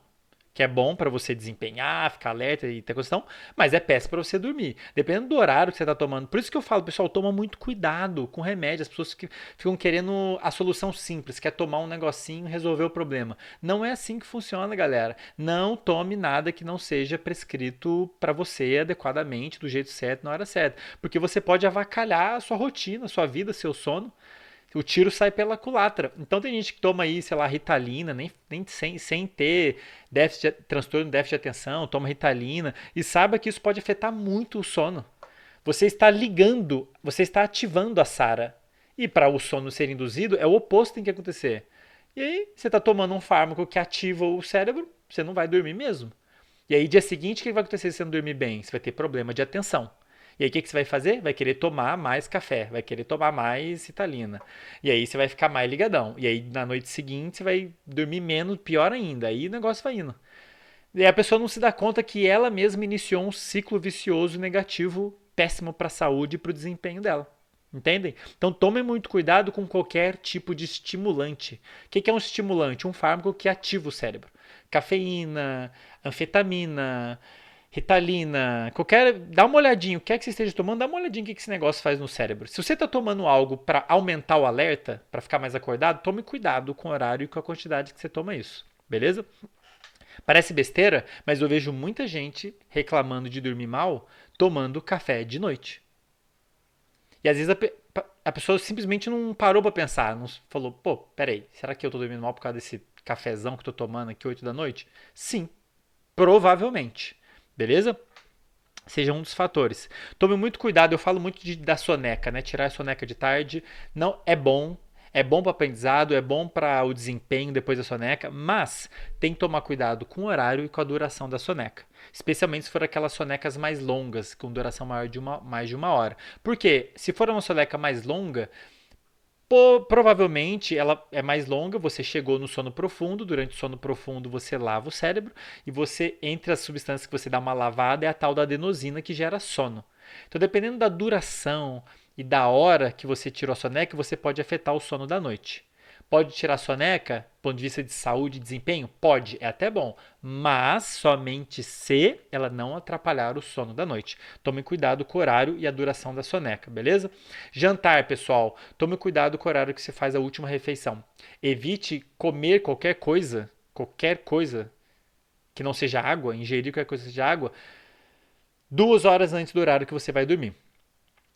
que é bom para você desempenhar, ficar alerta e ter questão, mas é péssimo para você dormir. Dependendo do horário que você está tomando. Por isso que eu falo, pessoal, toma muito cuidado com remédio. As pessoas que ficam querendo a solução simples, quer tomar um negocinho e resolver o problema. Não é assim que funciona, galera. Não tome nada que não seja prescrito para você adequadamente, do jeito certo, na hora certa. Porque você pode avacalhar a sua rotina, a sua vida, seu sono. O tiro sai pela culatra. Então tem gente que toma aí, sei lá, Ritalina, nem sem ter transtorno de déficit de atenção, toma Ritalina e saiba que isso pode afetar muito o sono. Você está ligando, você está ativando a SARA. E para o sono ser induzido, é o oposto que tem que acontecer. E aí, você está tomando um fármaco que ativa o cérebro, você não vai dormir mesmo. E aí, dia seguinte, o que vai acontecer se você não dormir bem? Você vai ter problema de atenção. E aí, o que você vai fazer? Vai querer tomar mais café, vai querer tomar mais Ritalina. E aí, você vai ficar mais ligadão. E aí, na noite seguinte, você vai dormir menos, pior ainda. Aí, o negócio vai indo. E a pessoa não se dá conta que ela mesma iniciou um ciclo vicioso negativo, péssimo para a saúde e para o desempenho dela. Entendem? Então tomem muito cuidado com qualquer tipo de estimulante. O que é um estimulante? Um fármaco que ativa o cérebro. Cafeína, anfetamina, Ritalina, qualquer. Dá uma olhadinha, o que é que você esteja tomando, dá uma olhadinha o que esse negócio faz no cérebro. Se você está tomando algo para aumentar o alerta, para ficar mais acordado, tome cuidado com o horário e com a quantidade que você toma isso. Beleza? Parece besteira, mas eu vejo muita gente reclamando de dormir mal tomando café de noite. E às vezes a pessoa simplesmente não parou pra pensar, não falou, pô, peraí, será que eu tô dormindo mal por causa desse cafezão que eu tô tomando aqui 8 da noite? Sim, provavelmente. Beleza? Seja um dos fatores. Tome muito cuidado, eu falo muito da soneca, né? Tirar a soneca de tarde não é bom. É bom para o aprendizado, é bom para o desempenho depois da soneca, mas tem que tomar cuidado com o horário e com a duração da soneca. Especialmente se for aquelas sonecas mais longas, com duração maior de mais de uma hora. Porque se for uma soneca mais longa, provavelmente ela é mais longa, você chegou no sono profundo, durante o sono profundo você lava o cérebro e você, entre as substâncias que você dá uma lavada, é a tal da adenosina que gera sono. Então, dependendo da duração e da hora que você tirou a soneca, você pode afetar o sono da noite. Pode tirar a soneca, do ponto de vista de saúde e desempenho? Pode, é até bom, mas somente se ela não atrapalhar o sono da noite. Tome cuidado com o horário e a duração da soneca, beleza? Jantar, pessoal, tome cuidado com o horário que você faz a última refeição. Evite comer qualquer coisa que não seja água, ingerir qualquer coisa que seja água, 2 horas antes do horário que você vai dormir,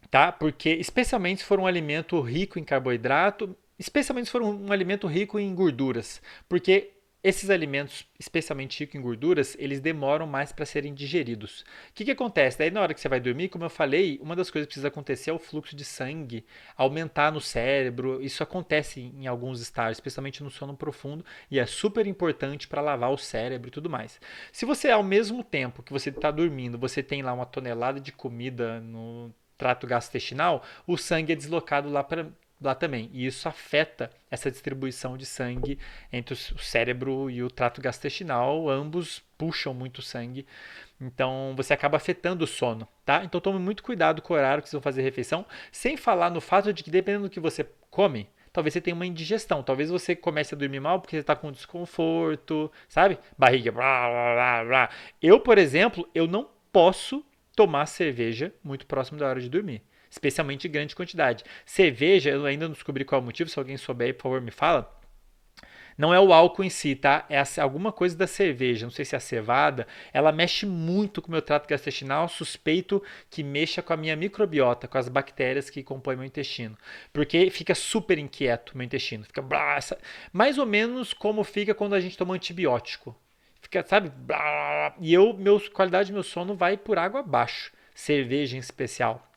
tá? Porque especialmente se for um alimento rico em carboidrato, especialmente se for um alimento rico em gorduras, porque esses alimentos, especialmente ricos em gorduras, eles demoram mais para serem digeridos. O que acontece? Daí na hora que você vai dormir, como eu falei, uma das coisas que precisa acontecer é o fluxo de sangue aumentar no cérebro. Isso acontece em alguns estágios, especialmente no sono profundo, e é super importante para lavar o cérebro e tudo mais. Se você, ao mesmo tempo que você está dormindo, você tem lá uma tonelada de comida no trato gastrointestinal, o sangue é deslocado lá também. E isso afeta essa distribuição de sangue entre o cérebro e o trato gastrointestinal. Ambos puxam muito sangue. Então você acaba afetando o sono, tá? Então tome muito cuidado com o horário que vocês vão fazer a refeição, sem falar no fato de que dependendo do que você come, talvez você tenha uma indigestão. Talvez você comece a dormir mal porque você está com desconforto, sabe? Barriga, blá, blá, blá, blá. Eu, por exemplo, eu não posso tomar cerveja muito próximo da hora de dormir, especialmente em grande quantidade. Cerveja, eu ainda não descobri qual é o motivo, se alguém souber aí, por favor, me fala. Não é o álcool em si, tá? É alguma coisa da cerveja, não sei se é a cevada. Ela mexe muito com o meu trato gastrointestinal, suspeito que mexa com a minha microbiota, com as bactérias que compõem meu intestino. Porque fica super inquieto meu intestino. Fica mais ou menos como fica quando a gente toma antibiótico. Fica, sabe? E qualidade do meu sono vai por água abaixo. Cerveja em especial.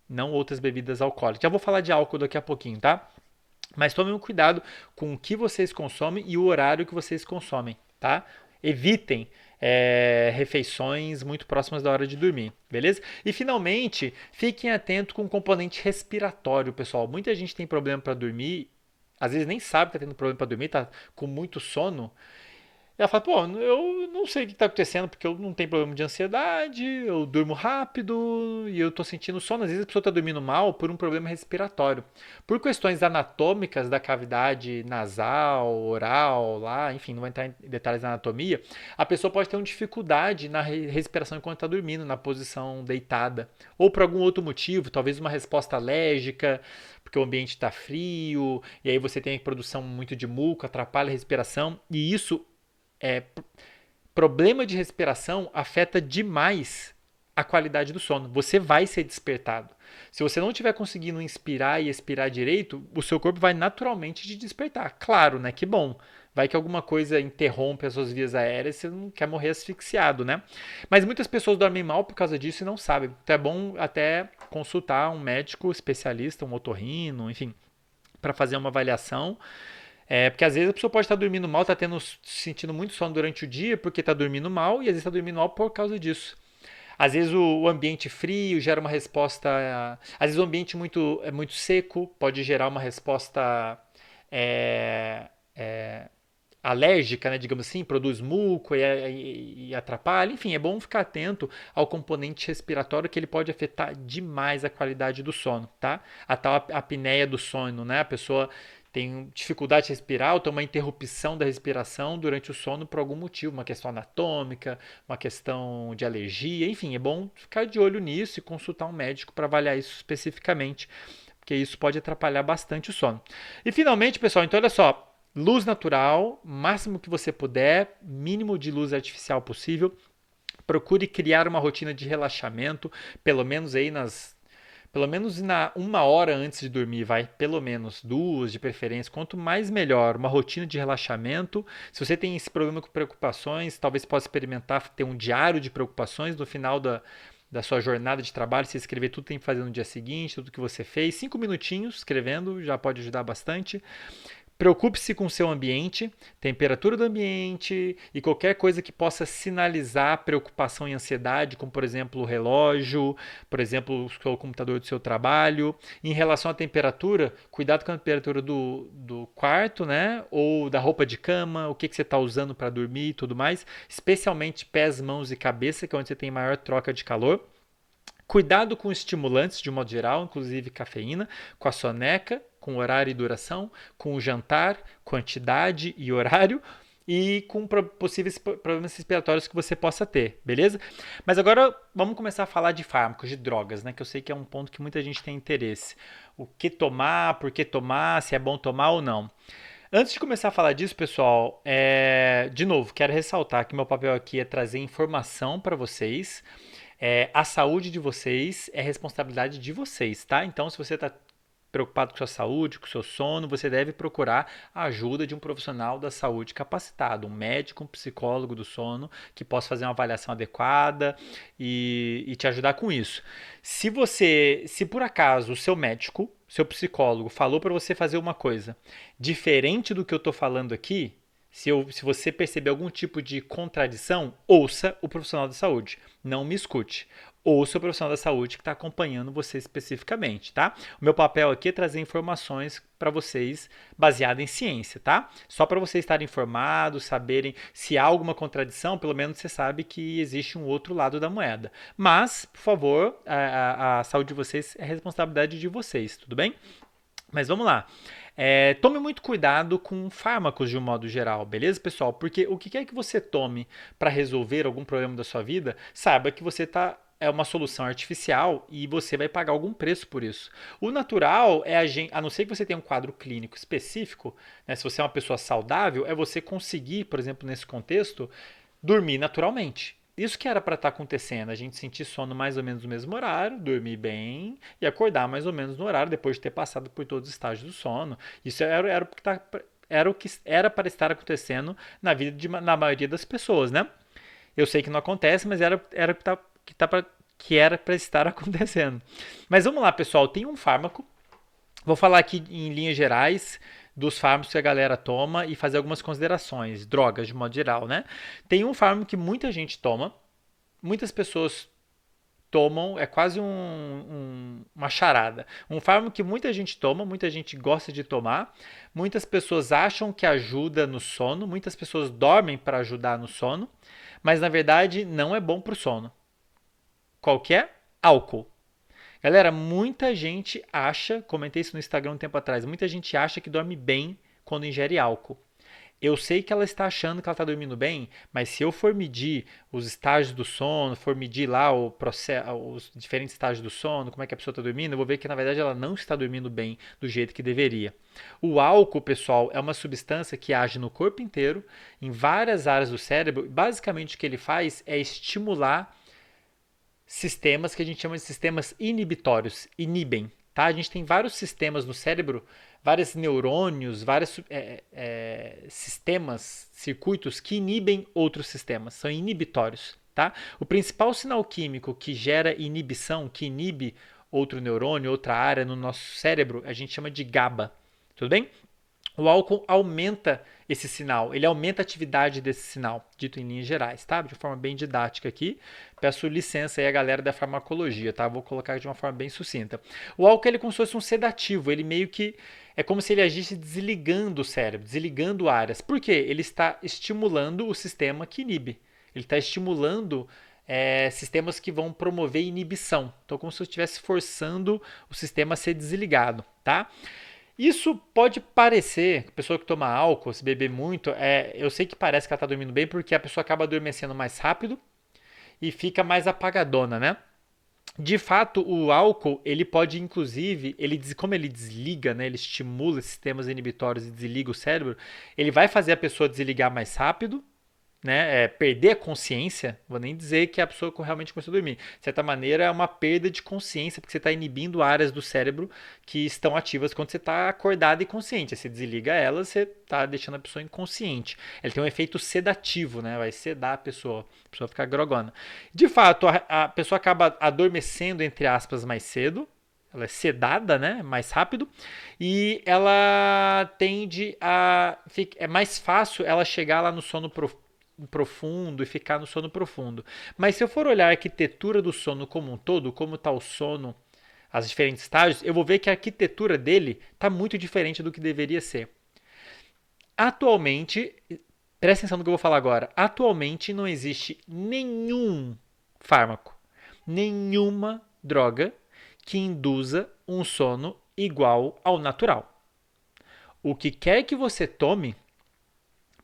Não outras bebidas alcoólicas. Já vou falar de álcool daqui a pouquinho, tá? Mas tomem um cuidado com o que vocês consomem e o horário que vocês consomem, tá? Evitem refeições muito próximas da hora de dormir, beleza? E finalmente, fiquem atentos com o componente respiratório, pessoal. Muita gente tem problema para dormir, às vezes nem sabe que está tendo problema para dormir, tá com muito sono. Ela fala, pô, eu não sei o que está acontecendo, porque eu não tenho problema de ansiedade, eu durmo rápido e eu estou sentindo sono. Às vezes a pessoa está dormindo mal por um problema respiratório. Por questões anatômicas da cavidade nasal, oral, lá, enfim, não vou entrar em detalhes da anatomia, a pessoa pode ter uma dificuldade na respiração enquanto está dormindo, na posição deitada. Ou por algum outro motivo, talvez uma resposta alérgica, porque o ambiente está frio, e aí você tem a produção muito de muco, atrapalha a respiração, e isso problema de respiração afeta demais a qualidade do sono. Você vai ser despertado. Se você não estiver conseguindo inspirar e expirar direito, o seu corpo vai naturalmente te despertar. Claro, né? Que bom. Vai que alguma coisa interrompe as suas vias aéreas e você não quer morrer asfixiado, né? Mas muitas pessoas dormem mal por causa disso e não sabem. Então é bom até consultar um médico especialista, um otorrino, enfim, para fazer uma avaliação. Porque às vezes a pessoa pode estar dormindo mal, está sentindo muito sono durante o dia porque está dormindo mal e às vezes está dormindo mal por causa disso. Às vezes o ambiente frio gera uma resposta. Às vezes o ambiente é muito seco pode gerar uma resposta é, é, alérgica, né, digamos assim, produz muco e atrapalha. Enfim, é bom ficar atento ao componente respiratório que ele pode afetar demais a qualidade do sono, tá? A tal apneia do sono, né? A pessoa tem dificuldade de respirar ou tem uma interrupção da respiração durante o sono por algum motivo, uma questão anatômica, uma questão de alergia, enfim, é bom ficar de olho nisso e consultar um médico para avaliar isso especificamente, porque isso pode atrapalhar bastante o sono. E finalmente, pessoal, então olha só, luz natural, máximo que você puder, mínimo de luz artificial possível. Procure criar uma rotina de relaxamento, pelo menos aí pelo menos na 1 hora antes de dormir, vai, pelo menos 2 de preferência, quanto mais melhor, uma rotina de relaxamento. Se você tem esse problema com preocupações, talvez possa experimentar ter um diário de preocupações no final da sua jornada de trabalho, você escrever tudo que tem que fazer no dia seguinte, tudo que você fez, 5 minutinhos escrevendo já pode ajudar bastante. Preocupe-se com o seu ambiente, temperatura do ambiente e qualquer coisa que possa sinalizar preocupação e ansiedade, como por exemplo o relógio, por exemplo o computador do seu trabalho. Em relação à temperatura, cuidado com a temperatura do quarto, né? Ou da roupa de cama, o que você está usando para dormir e tudo mais, especialmente pés, mãos e cabeça, que é onde você tem maior troca de calor. Cuidado com estimulantes de um modo geral, inclusive cafeína, com a soneca, com horário e duração, com o jantar, quantidade e horário e com possíveis problemas respiratórios que você possa ter, beleza? Mas agora vamos começar a falar de fármacos, de drogas, né? Que eu sei que é um ponto que muita gente tem interesse. O que tomar, por que tomar, se é bom tomar ou não. Antes de começar a falar disso, pessoal, de novo, quero ressaltar que meu papel aqui é trazer informação para vocês. A saúde de vocês é responsabilidade de vocês, tá? Então, se você está preocupado com sua saúde, com seu sono, você deve procurar a ajuda de um profissional da saúde capacitado, um médico, um psicólogo do sono, que possa fazer uma avaliação adequada e te ajudar com isso. Se por acaso o seu médico, seu psicólogo falou para você fazer uma coisa diferente do que eu estou falando aqui, se você perceber algum tipo de contradição, ouça o profissional da saúde. Não me escute. Ouça o profissional da saúde que está acompanhando você especificamente, tá? O meu papel aqui é trazer informações para vocês baseado em ciência, tá? Só para vocês estarem informados, saberem se há alguma contradição, pelo menos você sabe que existe um outro lado da moeda. Mas, por favor, a saúde de vocês é responsabilidade de vocês, tudo bem? Mas vamos lá. Tome muito cuidado com fármacos de um modo geral, beleza, pessoal? Porque o que quer que você tome para resolver algum problema da sua vida, saiba que você é uma solução artificial e você vai pagar algum preço por isso. O natural é a não ser que você tenha um quadro clínico específico, né, se você é uma pessoa saudável, é você conseguir, por exemplo, nesse contexto, dormir naturalmente. Isso que era para estar acontecendo, a gente sentir sono mais ou menos no mesmo horário, dormir bem e acordar mais ou menos no horário depois de ter passado por todos os estágios do sono. Isso era o que era para estar acontecendo na vida na maioria das pessoas, né? Eu sei que não acontece, mas era que era para estar acontecendo. Mas vamos lá, pessoal, tem um fármaco. Vou falar aqui em linhas gerais dos fármacos que a galera toma e fazer algumas considerações, drogas de modo geral, né? Tem um fármaco que muita gente toma, muitas pessoas tomam, é quase uma charada. Um fármaco que muita gente toma, muita gente gosta de tomar, muitas pessoas acham que ajuda no sono, muitas pessoas dormem para ajudar no sono, mas na verdade não é bom para o sono. Qual que é? Álcool. Galera, muita gente acha, comentei isso no Instagram um tempo atrás, muita gente acha que dorme bem quando ingere álcool. Eu sei que ela está achando que ela está dormindo bem, mas se eu for medir os estágios do sono, for medir lá os diferentes estágios do sono, como é que a pessoa está dormindo, eu vou ver que na verdade ela não está dormindo bem do jeito que deveria. O álcool, pessoal, é uma substância que age no corpo inteiro, em várias áreas do cérebro. Basicamente o que ele faz é estimular sistemas que a gente chama de sistemas inibitórios, inibem. Tá? A gente tem vários sistemas no cérebro, vários neurônios, vários sistemas, circuitos que inibem outros sistemas, são inibitórios. Tá? O principal sinal químico que gera inibição, que inibe outro neurônio, outra área no nosso cérebro, a gente chama de GABA. Tudo bem? O álcool aumenta esse sinal, ele aumenta a atividade desse sinal, dito em linhas gerais, tá? De forma bem didática aqui. Peço licença aí a galera da farmacologia, tá? Vou colocar de uma forma bem sucinta. O álcool ele é como se fosse um sedativo, ele meio que é como se ele agisse desligando o cérebro, desligando áreas. Por quê? Ele está estimulando o sistema que inibe. Ele está estimulando sistemas que vão promover inibição. Então, como se eu estivesse forçando o sistema a ser desligado, tá? Isso pode parecer, a pessoa que toma álcool, se beber muito, eu sei que parece que ela está dormindo bem porque a pessoa acaba adormecendo mais rápido e fica mais apagadona, né? De fato, o álcool, ele pode inclusive, como ele desliga, né, ele estimula sistemas inibitórios e desliga o cérebro, ele vai fazer a pessoa desligar mais rápido, né, perder a consciência, vou nem dizer que a pessoa realmente começou a dormir. De certa maneira, é uma perda de consciência, porque você está inibindo áreas do cérebro que estão ativas quando você está acordado e consciente. Você desliga elas, você está deixando a pessoa inconsciente. Ele tem um efeito sedativo, né, vai sedar a pessoa fica grogona. De fato, a pessoa acaba adormecendo, entre aspas, mais cedo, ela é sedada, né, mais rápido, e ela tende a... É mais fácil ela chegar lá no sono profundo e ficar no sono profundo. Mas se eu for olhar a arquitetura do sono como um todo, como está o sono, as diferentes estágios, eu vou ver que a arquitetura dele está muito diferente do que deveria ser. Atualmente, presta atenção no que eu vou falar agora, atualmente não existe nenhum fármaco, nenhuma droga que induza um sono igual ao natural. O que quer que você tome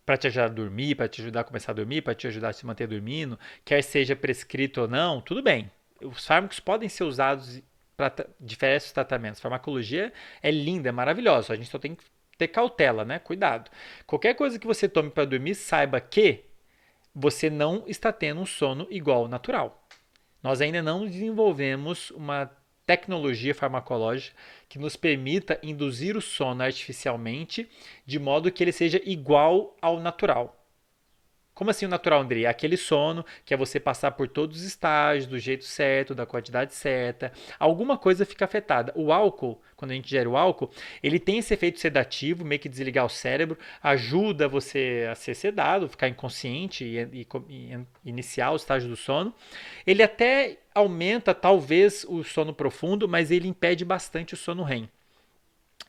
para te ajudar a dormir, para te ajudar a começar a dormir, para te ajudar a se manter dormindo, quer seja prescrito ou não, tudo bem. Os fármacos podem ser usados para diversos tratamentos. A farmacologia é linda, é maravilhosa, a gente só tem que ter cautela, né? Cuidado. Qualquer coisa que você tome para dormir, saiba que você não está tendo um sono igual ao natural. Nós ainda não desenvolvemos uma tecnologia farmacológica que nos permita induzir o sono artificialmente de modo que ele seja igual ao natural. Como assim o natural, André? Aquele sono que é você passar por todos os estágios, do jeito certo, da quantidade certa. Alguma coisa fica afetada. O álcool, quando a gente gera o álcool, ele tem esse efeito sedativo, meio que desligar o cérebro, ajuda você a ser sedado, ficar inconsciente e iniciar o estágio do sono. Ele até aumenta, talvez, o sono profundo, mas ele impede bastante o sono REM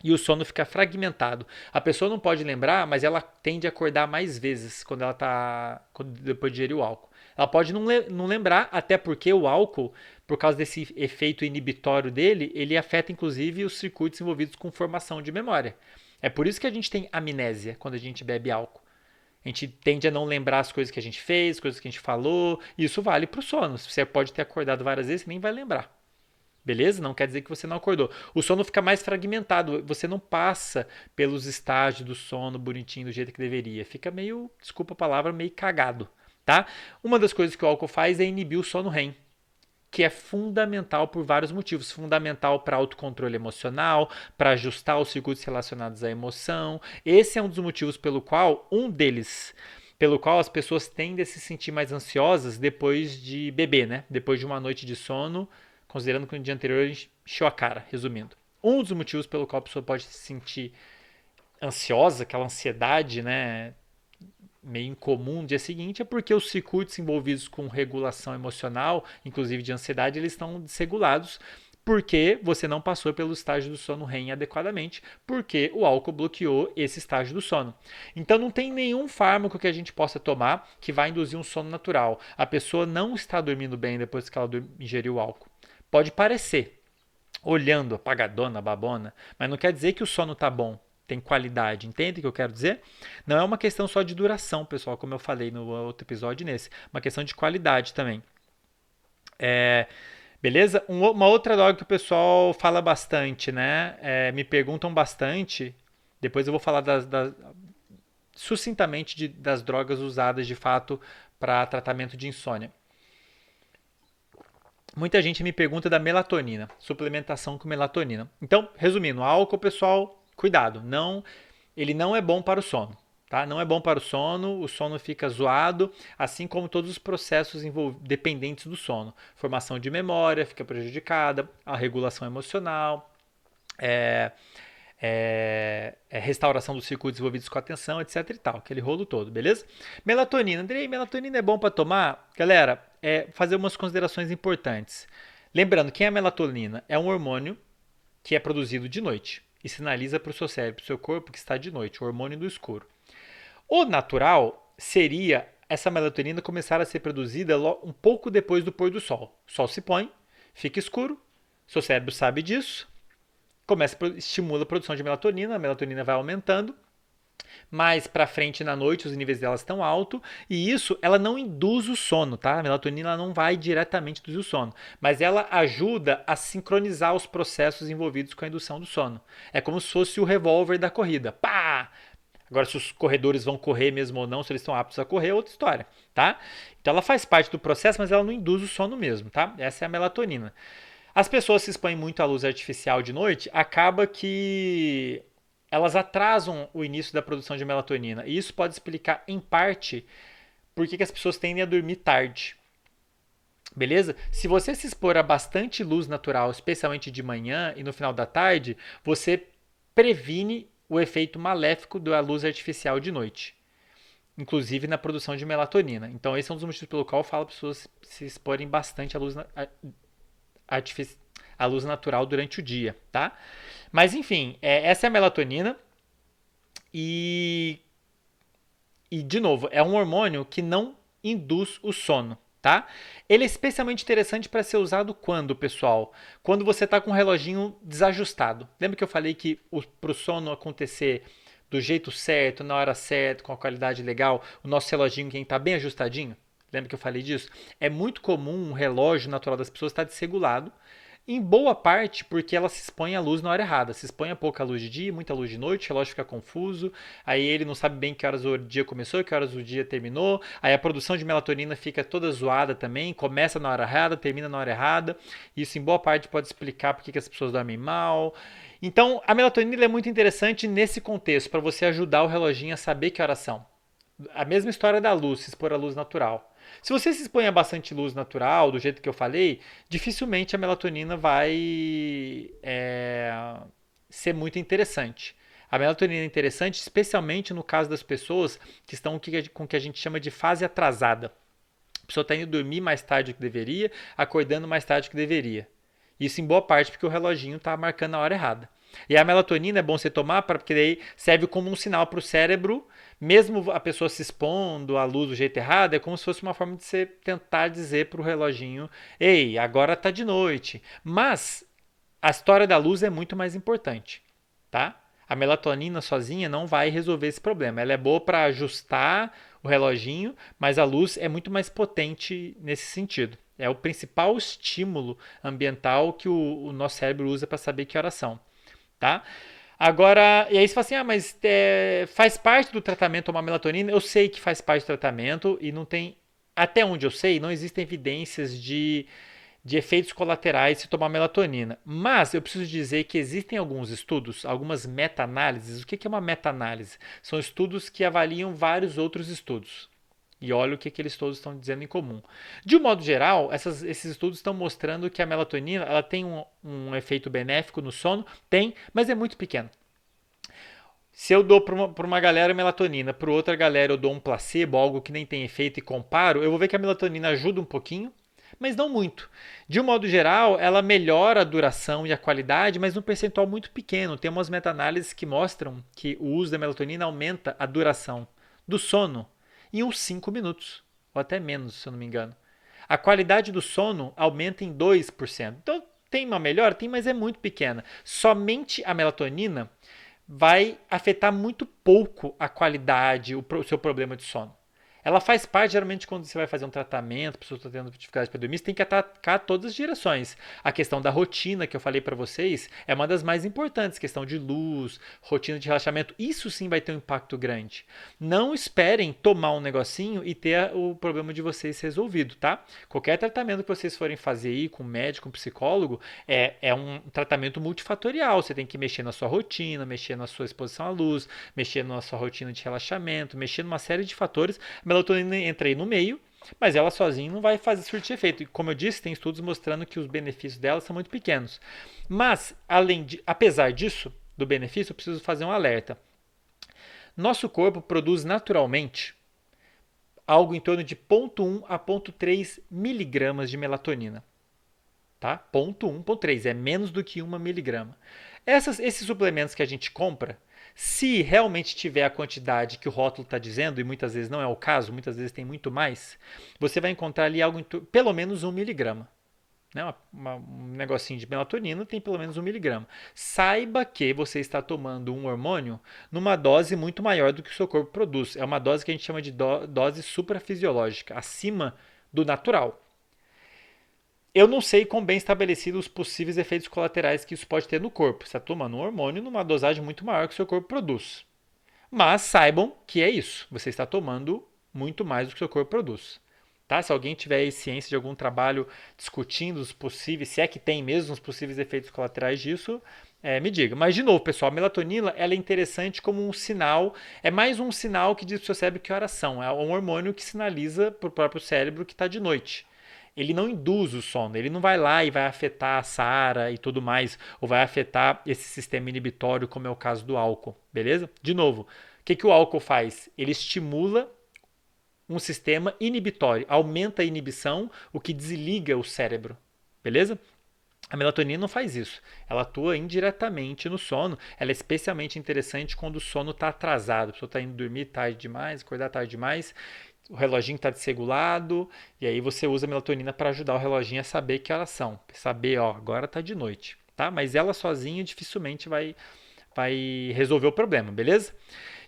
e o sono fica fragmentado. A pessoa não pode lembrar, mas ela tende a acordar mais vezes quando ela tá depois de ingerir o álcool. Ela pode não lembrar, até porque o álcool, por causa desse efeito inibitório dele, ele afeta inclusive os circuitos envolvidos com formação de memória. É por isso que a gente tem amnésia quando a gente bebe álcool. A gente tende a não lembrar as coisas que a gente fez, coisas que a gente falou. E isso vale para o sono. Você pode ter acordado várias vezes e nem vai lembrar. Beleza? Não quer dizer que você não acordou. O sono fica mais fragmentado. Você não passa pelos estágios do sono bonitinho do jeito que deveria. Fica meio, desculpa a palavra, meio cagado. Tá? Uma das coisas que o álcool faz é inibir o sono REM, que é fundamental por vários motivos. Fundamental para autocontrole emocional, para ajustar os circuitos relacionados à emoção. Esse é um dos motivos pelo qual as pessoas tendem a se sentir mais ansiosas depois de beber, né? Depois de uma noite de sono, considerando que no dia anterior a gente encheu a cara, resumindo. Um dos motivos pelo qual a pessoa pode se sentir ansiosa, aquela ansiedade, né, meio incomum no dia seguinte, é porque os circuitos envolvidos com regulação emocional, inclusive de ansiedade, eles estão desregulados porque você não passou pelo estágio do sono REM adequadamente, porque o álcool bloqueou esse estágio do sono. Então não tem nenhum fármaco que a gente possa tomar que vai induzir um sono natural. A pessoa não está dormindo bem depois que ela ingeriu álcool. Pode parecer, olhando apagadona, babona, mas não quer dizer que o sono está bom, tem qualidade, entende o que eu quero dizer? Não é uma questão só de duração, pessoal, como eu falei no outro episódio nesse, uma questão de qualidade também. Beleza? Uma outra droga que o pessoal fala bastante, né? Me perguntam bastante, depois eu vou falar sucintamente das drogas usadas de fato para tratamento de insônia. Muita gente me pergunta da melatonina, suplementação com melatonina. Então, resumindo, álcool, pessoal, cuidado, ele não é bom para o sono. Tá? Não é bom para o sono fica zoado, assim como todos os processos dependentes do sono. Formação de memória fica prejudicada, a regulação emocional, é, restauração dos circuitos envolvidos com a atenção, etc e tal, aquele rolo todo, beleza? Melatonina, Andrei, melatonina é bom para tomar? Galera, fazer umas considerações importantes. Lembrando que a melatonina é um hormônio que é produzido de noite e sinaliza para o seu cérebro, para o seu corpo que está de noite, o hormônio do escuro. O natural seria essa melatonina começar a ser produzida um pouco depois do pôr do sol. O sol se põe, fica escuro, seu cérebro sabe disso, estimula a produção de melatonina, a melatonina vai aumentando, mais para frente na noite os níveis dela estão altos e isso ela não induz o sono, tá? A melatonina ela não vai diretamente induzir o sono, mas ela ajuda a sincronizar os processos envolvidos com a indução do sono. É como se fosse o revólver da corrida. Pá! Agora, se os corredores vão correr mesmo ou não, se eles estão aptos a correr, é outra história, tá? Então ela faz parte do processo, mas ela não induz o sono mesmo, tá? Essa é a melatonina. As pessoas se expõem muito à luz artificial de noite, acaba que elas atrasam o início da produção de melatonina. E isso pode explicar, em parte, por que as pessoas tendem a dormir tarde. Beleza? Se você se expor a bastante luz natural, especialmente de manhã e no final da tarde, você previne o efeito maléfico da luz artificial de noite, inclusive na produção de melatonina. Então, esse é um dos motivos pelo qual eu falo para as pessoas se exporem bastante à luz natural durante o dia, tá? Mas, enfim, essa é a melatonina e, de novo, é um hormônio que não induz o sono. Tá? Ele é especialmente interessante para ser usado quando, pessoal? Quando você está com o reloginho desajustado. Lembra que eu falei que para o sono acontecer do jeito certo, na hora certa, com a qualidade legal, o nosso reloginho tem que estar bem ajustadinho? Lembra que eu falei disso? É muito comum o relógio natural das pessoas estar desregulado, em boa parte porque ela se expõe à luz na hora errada. Se expõe a pouca luz de dia, muita luz de noite, o relógio fica confuso, aí ele não sabe bem que horas o dia começou, que horas o dia terminou, aí a produção de melatonina fica toda zoada também, começa na hora errada, termina na hora errada. Isso em boa parte pode explicar por que as pessoas dormem mal. Então, a melatonina é muito interessante nesse contexto, para você ajudar o reloginho a saber que horas são. A mesma história da luz, se expor à luz natural. Se você se expõe a bastante luz natural, do jeito que eu falei, dificilmente a melatonina vai ser muito interessante. A melatonina é interessante, especialmente no caso das pessoas que estão com o que a gente chama de fase atrasada. A pessoa está indo dormir mais tarde do que deveria, acordando mais tarde do que deveria. Isso em boa parte porque o reloginho está marcando a hora errada. E a melatonina é bom você tomar porque daí serve como um sinal para o cérebro, mesmo a pessoa se expondo à luz do jeito errado, é como se fosse uma forma de você tentar dizer para o reloginho: ei, agora está de noite. Mas a história da luz é muito mais importante, tá? A melatonina sozinha não vai resolver esse problema. Ela é boa para ajustar o reloginho, mas a luz é muito mais potente nesse sentido. É o principal estímulo ambiental que o nosso cérebro usa para saber que horas são. Tá? Agora, e aí você fala assim, mas faz parte do tratamento tomar melatonina? Eu sei que faz parte do tratamento e não tem, até onde eu sei, não existem evidências de efeitos colaterais se tomar melatonina. Mas eu preciso dizer que existem alguns estudos, algumas meta-análises. O que é uma meta-análise? São estudos que avaliam vários outros estudos. E olha o que eles todos estão dizendo em comum. De um modo geral, esses estudos estão mostrando que a melatonina ela tem um efeito benéfico no sono. Tem, mas é muito pequeno. Se eu dou para uma galera melatonina, para outra galera eu dou um placebo, algo que nem tem efeito e comparo, eu vou ver que a melatonina ajuda um pouquinho, mas não muito. De um modo geral, ela melhora a duração e a qualidade, mas num percentual muito pequeno. Tem umas meta-análises que mostram que o uso da melatonina aumenta a duração do sono em uns 5 minutos, ou até menos, se eu não me engano. A qualidade do sono aumenta em 2%. Então, tem uma melhora? Tem, mas é muito pequena. Somente a melatonina vai afetar muito pouco a qualidade, o seu problema de sono. Ela faz parte, geralmente, quando você vai fazer um tratamento, a pessoa está tendo dificuldade para dormir, você tem que atacar todas as direções. A questão da rotina que eu falei para vocês é uma das mais importantes, questão de luz, rotina de relaxamento, isso sim vai ter um impacto grande. Não esperem tomar um negocinho e ter o problema de vocês resolvido, tá? Qualquer tratamento que vocês forem fazer aí com médico, com psicólogo, é um tratamento multifatorial. Você tem que mexer na sua rotina, mexer na sua exposição à luz, mexer na sua rotina de relaxamento, mexer numa série de fatores. A melatonina entra aí no meio, mas ela sozinha não vai fazer surtir efeito. E como eu disse, tem estudos mostrando que os benefícios dela são muito pequenos. Mas, apesar disso, do benefício, eu preciso fazer um alerta. Nosso corpo produz naturalmente algo em torno de 0,1 a 0,3 miligramas de melatonina. Tá? 0,1, 0,3, é menos do que 1 miligrama. Esses suplementos que a gente compra, se realmente tiver a quantidade que o rótulo está dizendo, e muitas vezes não é o caso, muitas vezes tem muito mais, você vai encontrar ali algo pelo menos 1 miligrama. Né? Um negocinho de melatonina tem pelo menos 1 miligrama. Saiba que você está tomando um hormônio numa dose muito maior do que o seu corpo produz. É uma dose que a gente chama de dose suprafisiológica, acima do natural. Eu não sei quão bem estabelecidos os possíveis efeitos colaterais que isso pode ter no corpo. Você está tomando um hormônio numa dosagem muito maior que o seu corpo produz. Mas saibam que é isso. Você está tomando muito mais do que o seu corpo produz. Tá? Se alguém tiver ciência de algum trabalho discutindo os possíveis, se é que tem mesmo os possíveis efeitos colaterais disso, me diga. Mas, de novo, pessoal, a melatonina ela é interessante como um sinal, é mais um sinal que diz para o seu cérebro que horas são. É um hormônio que sinaliza para o próprio cérebro que está de noite. Ele não induz o sono, ele não vai lá e vai afetar a SARA e tudo mais, ou vai afetar esse sistema inibitório, como é o caso do álcool, beleza? De novo, o que o álcool faz? Ele estimula um sistema inibitório, aumenta a inibição, o que desliga o cérebro, beleza? A melatonina não faz isso. Ela atua indiretamente no sono. Ela é especialmente interessante quando o sono está atrasado. A pessoa está indo dormir tarde demais, acordar tarde demais, o reloginho está desregulado, e aí você usa a melatonina para ajudar o reloginho a saber que horas são. Saber, ó, agora está de noite. Tá? Mas ela sozinha dificilmente vai resolver o problema, beleza?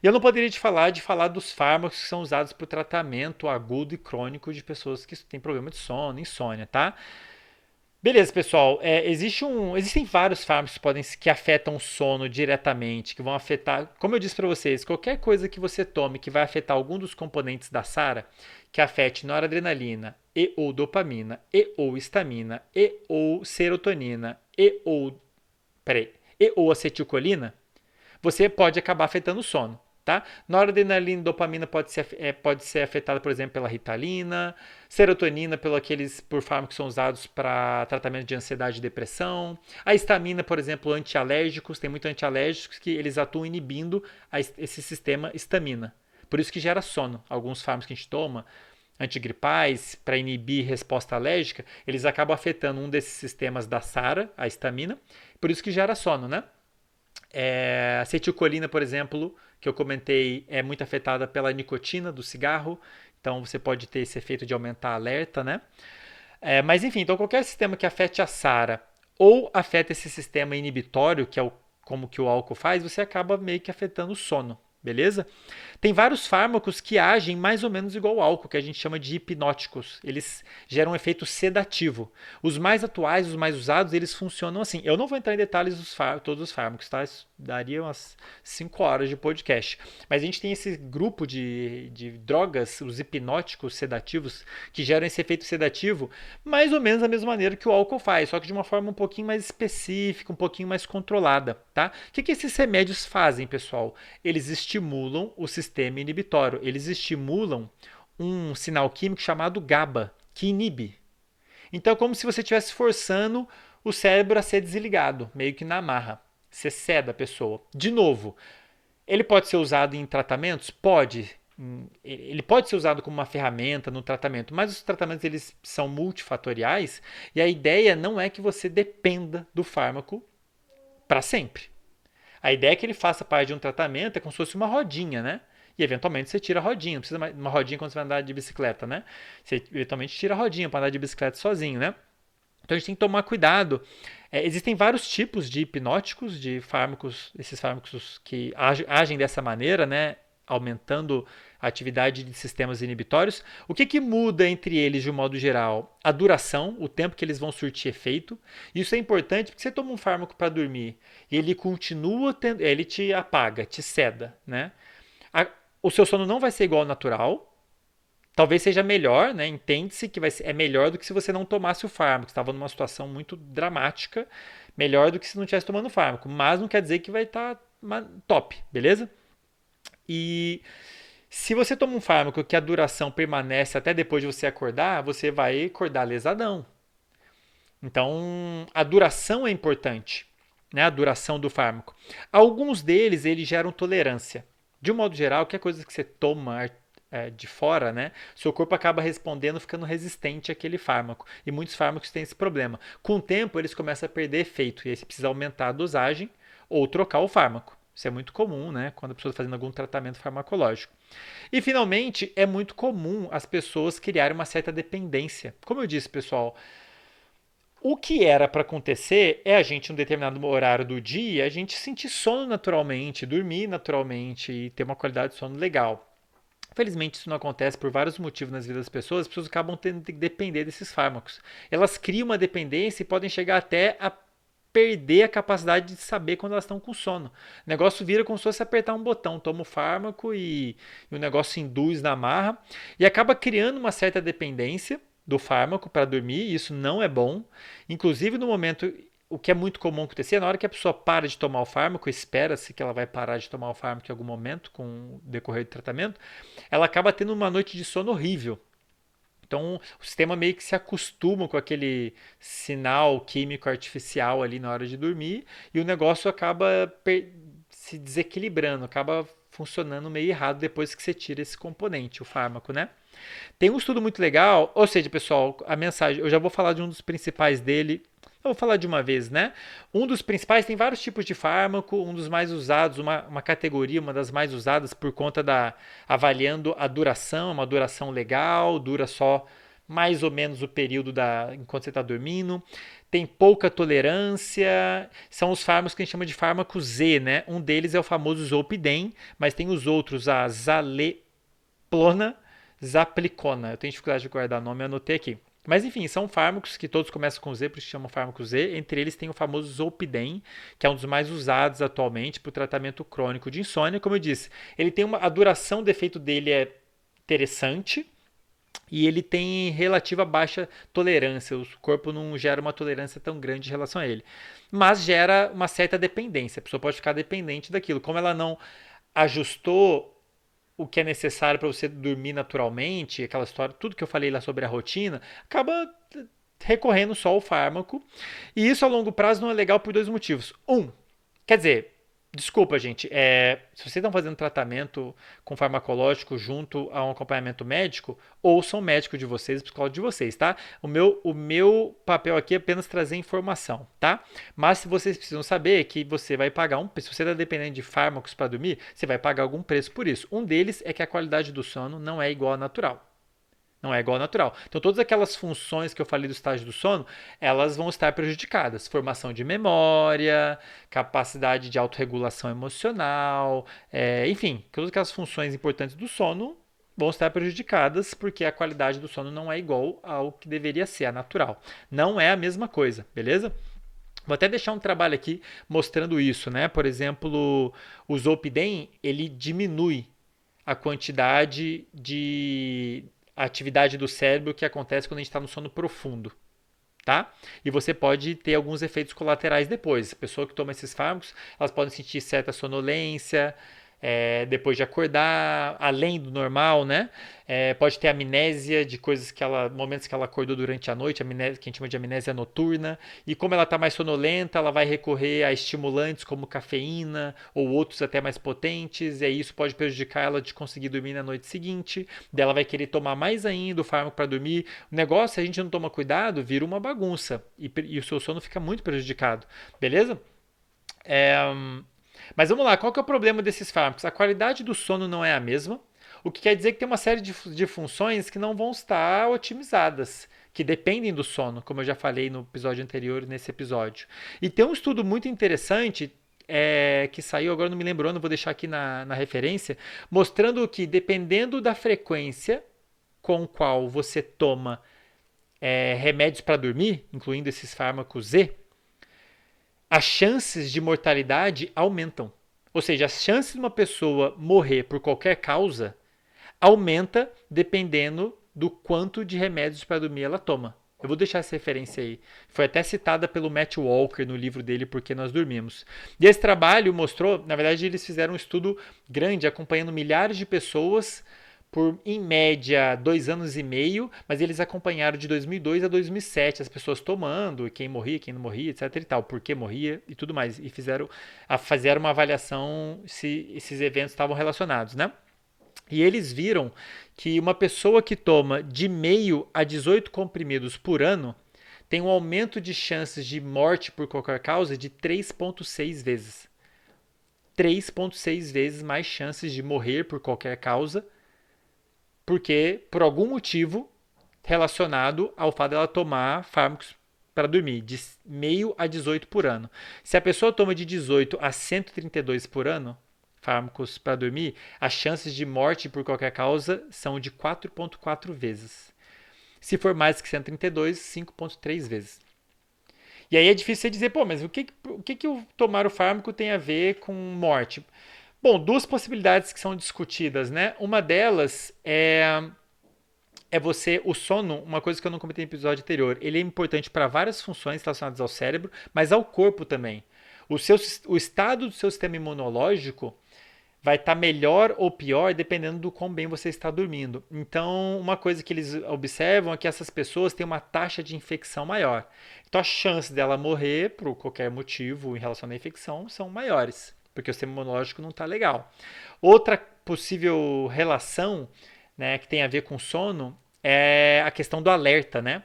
E eu não poderia te falar dos fármacos que são usados para o tratamento agudo e crônico de pessoas que têm problema de sono, insônia, tá? Beleza, pessoal. Existem vários fármacos que afetam o sono diretamente, que vão afetar, como eu disse para vocês, qualquer coisa que você tome que vai afetar algum dos componentes da SARA, que afete noradrenalina e ou dopamina e ou histamina e ou serotonina e ou acetilcolina, você pode acabar afetando o sono. Tá? Noradrenalina e dopamina pode ser afetada, por exemplo, pela ritalina, serotonina por fármacos que são usados para tratamento de ansiedade e depressão, a histamina, por exemplo, antialérgicos, tem muitos antialérgicos que eles atuam inibindo esse sistema histamina. Por isso que gera sono. Alguns fármacos que a gente toma, antigripais, para inibir resposta alérgica, eles acabam afetando um desses sistemas da SARA, a histamina, por isso que gera sono, né? A acetilcolina, por exemplo, que eu comentei, é muito afetada pela nicotina do cigarro, então você pode ter esse efeito de aumentar a alerta, né? Mas enfim, então qualquer sistema que afete a SARA ou afeta esse sistema inibitório, que é como que o álcool faz, você acaba meio que afetando o sono, beleza? Tem vários fármacos que agem mais ou menos igual ao álcool, que a gente chama de hipnóticos. Eles geram um efeito sedativo. Os mais atuais, os mais usados, eles funcionam assim. Eu não vou entrar em detalhes dos todos os fármacos, tá? Isso daria umas 5 horas de podcast. Mas a gente tem esse grupo de drogas, os hipnóticos sedativos, que geram esse efeito sedativo mais ou menos da mesma maneira que o álcool faz, só que de uma forma um pouquinho mais específica, um pouquinho mais controlada, tá? O que esses remédios fazem, pessoal? Eles estimulam o sistema inibitório. Eles estimulam um sinal químico chamado GABA, que inibe. Então é como se você estivesse forçando o cérebro a ser desligado, meio que na marra. Você ceda a pessoa. De novo, ele pode ser usado em tratamentos? Pode. Ele pode ser usado como uma ferramenta no tratamento, mas os tratamentos eles são multifatoriais e a ideia não é que você dependa do fármaco para sempre. A ideia é que ele faça parte de um tratamento, é como se fosse uma rodinha, né? E eventualmente você tira a rodinha, não precisa mais uma rodinha quando você vai andar de bicicleta, né? Você eventualmente tira a rodinha para andar de bicicleta sozinho, né? Então a gente tem que tomar cuidado. Existem vários tipos de hipnóticos, de fármacos, esses fármacos que agem dessa maneira, né? aumentando a atividade de sistemas inibitórios. O que muda entre eles de um modo geral? A duração, o tempo que eles vão surtir efeito. Isso é importante porque você toma um fármaco para dormir e ele continua tendo, ele te apaga, te ceda, né? O seu sono não vai ser igual ao natural. Talvez seja melhor, né? Entende-se que é melhor do que se você não tomasse o fármaco. Estava numa situação muito dramática, melhor do que se não estivesse tomando o fármaco. Mas não quer dizer que vai estar top, beleza? E se você toma um fármaco que a duração permanece até depois de você acordar, você vai acordar lesadão. Então, a duração é importante, né? A duração do fármaco. Alguns deles, eles geram tolerância. De um modo geral, qualquer coisa que você toma de fora, né? Seu corpo acaba respondendo, ficando resistente àquele fármaco. E muitos fármacos têm esse problema. Com o tempo, eles começam a perder efeito. E aí você precisa aumentar a dosagem ou trocar o fármaco. Isso é muito comum, né? Quando a pessoa está fazendo algum tratamento farmacológico. E, finalmente, é muito comum as pessoas criarem uma certa dependência. Como eu disse, pessoal, o que era para acontecer é a gente, em um determinado horário do dia, a gente sentir sono naturalmente, dormir naturalmente e ter uma qualidade de sono legal. Infelizmente, isso não acontece por vários motivos nas vidas das pessoas. As pessoas acabam tendo que depender desses fármacos. Elas criam uma dependência e podem chegar até a perder a capacidade de saber quando elas estão com sono. O negócio vira como se fosse apertar um botão, toma o fármaco e o negócio induz na marra e acaba criando uma certa dependência do fármaco para dormir, e isso não é bom. Inclusive no momento, o que é muito comum acontecer, na hora que a pessoa para de tomar o fármaco, espera-se que ela vai parar de tomar o fármaco em algum momento com o decorrer do tratamento, ela acaba tendo uma noite de sono horrível. Então, o sistema meio que se acostuma com aquele sinal químico artificial ali na hora de dormir e o negócio acaba se desequilibrando, acaba funcionando meio errado depois que você tira esse componente, o fármaco, né? Tem um estudo muito legal, ou seja, pessoal, a mensagem, eu já vou falar de um dos principais dele. Eu vou falar de uma vez, né? Um dos principais tem vários tipos de fármaco, um dos mais usados, uma categoria, uma das mais usadas por conta da avaliando a duração, uma duração legal, dura só mais ou menos o período enquanto você está dormindo. Tem pouca tolerância, são os fármacos que a gente chama de fármaco Z, né? Um deles é o famoso Zolpidem, mas tem os outros, a Zaleplona, Zaplicona. Eu tenho dificuldade de guardar o nome, eu anotei aqui. Mas enfim, são fármacos que todos começam com Z, por isso chamam fármaco Z. Entre eles tem o famoso Zolpidem, que é um dos mais usados atualmente para o tratamento crônico de insônia. Como eu disse, ele tem a duração do efeito dele é interessante e ele tem relativa baixa tolerância. O corpo não gera uma tolerância tão grande em relação a ele. Mas gera uma certa dependência. A pessoa pode ficar dependente daquilo. Como ela não ajustou o que é necessário para você dormir naturalmente, aquela história, tudo que eu falei lá sobre a rotina, acaba recorrendo só ao fármaco. E isso a longo prazo não é legal por dois motivos. Quer dizer, desculpa, gente, se vocês estão fazendo tratamento com farmacológico junto a um acompanhamento médico, ouçam o médico de vocês, o psicólogo de vocês, tá? O meu papel aqui é apenas trazer informação, tá? Mas se vocês precisam saber que você vai pagar se você está dependendo de fármacos para dormir, você vai pagar algum preço por isso. Um deles é que a qualidade do sono não é igual ao natural. Não é igual ao natural. Então, todas aquelas funções que eu falei do estágio do sono, elas vão estar prejudicadas. Formação de memória, capacidade de autorregulação emocional, enfim, todas aquelas funções importantes do sono vão estar prejudicadas porque a qualidade do sono não é igual ao que deveria ser, a natural. Não é a mesma coisa, beleza? Vou até deixar um trabalho aqui mostrando isso, né? Por exemplo, o Zolpidem, ele diminui a quantidade de atividade do cérebro que acontece quando a gente está no sono profundo, tá? E você pode ter alguns efeitos colaterais depois. A pessoa que toma esses fármacos, elas podem sentir certa sonolência, depois de acordar, além do normal, né? Pode ter amnésia de coisas momentos que ela acordou durante a noite, amnésia, que a gente chama de amnésia noturna. E como ela está mais sonolenta, ela vai recorrer a estimulantes como cafeína ou outros até mais potentes. E aí isso pode prejudicar ela de conseguir dormir na noite seguinte. Daí ela vai querer tomar mais ainda o fármaco para dormir. O negócio, se a gente não toma cuidado, vira uma bagunça e o seu sono fica muito prejudicado. Beleza? Mas vamos lá, qual que é o problema desses fármacos? A qualidade do sono não é a mesma, o que quer dizer que tem uma série de funções que não vão estar otimizadas, que dependem do sono, como eu já falei no episódio anterior, nesse episódio. E tem um estudo muito interessante, que saiu, agora não me lembro, não vou deixar aqui na referência, mostrando que dependendo da frequência com qual você toma remédios para dormir, incluindo esses fármacos Z, as chances de mortalidade aumentam. Ou seja, as chances de uma pessoa morrer por qualquer causa aumenta dependendo do quanto de remédios para dormir ela toma. Eu vou deixar essa referência aí. Foi até citada pelo Matt Walker no livro dele Por que Nós Dormimos. E esse trabalho mostrou, na verdade, eles fizeram um estudo grande acompanhando milhares de pessoas por, em média, 2 anos e meio, mas eles acompanharam de 2002 a 2007 as pessoas tomando, quem morria, quem não morria, etc e tal, por que morria e tudo mais. E fizeram uma avaliação se esses eventos estavam relacionados, né? E eles viram que uma pessoa que toma de meio a 18 comprimidos por ano tem um aumento de chances de morte por qualquer causa de 3,6 vezes. 3,6 vezes mais chances de morrer por qualquer causa, porque por algum motivo relacionado ao fato dela tomar fármacos para dormir, de meio a 18 por ano. Se a pessoa toma de 18 a 132 por ano, fármacos para dormir, as chances de morte por qualquer causa são de 4,4 vezes. Se for mais que 132, 5,3 vezes. E aí é difícil você dizer, pô, mas o que o tomar o fármaco tem a ver com morte? Bom, duas possibilidades que são discutidas, né? Uma delas o sono, uma coisa que eu não comentei no episódio anterior, ele é importante para várias funções relacionadas ao cérebro, mas ao corpo também. O estado do seu sistema imunológico vai estar melhor ou pior dependendo do quão bem você está dormindo. Então, uma coisa que eles observam é que essas pessoas têm uma taxa de infecção maior. Então, as chances dela morrer por qualquer motivo em relação à infecção são maiores, porque o sistema imunológico não está legal. Outra possível relação, né, que tem a ver com sono é a questão do alerta, né?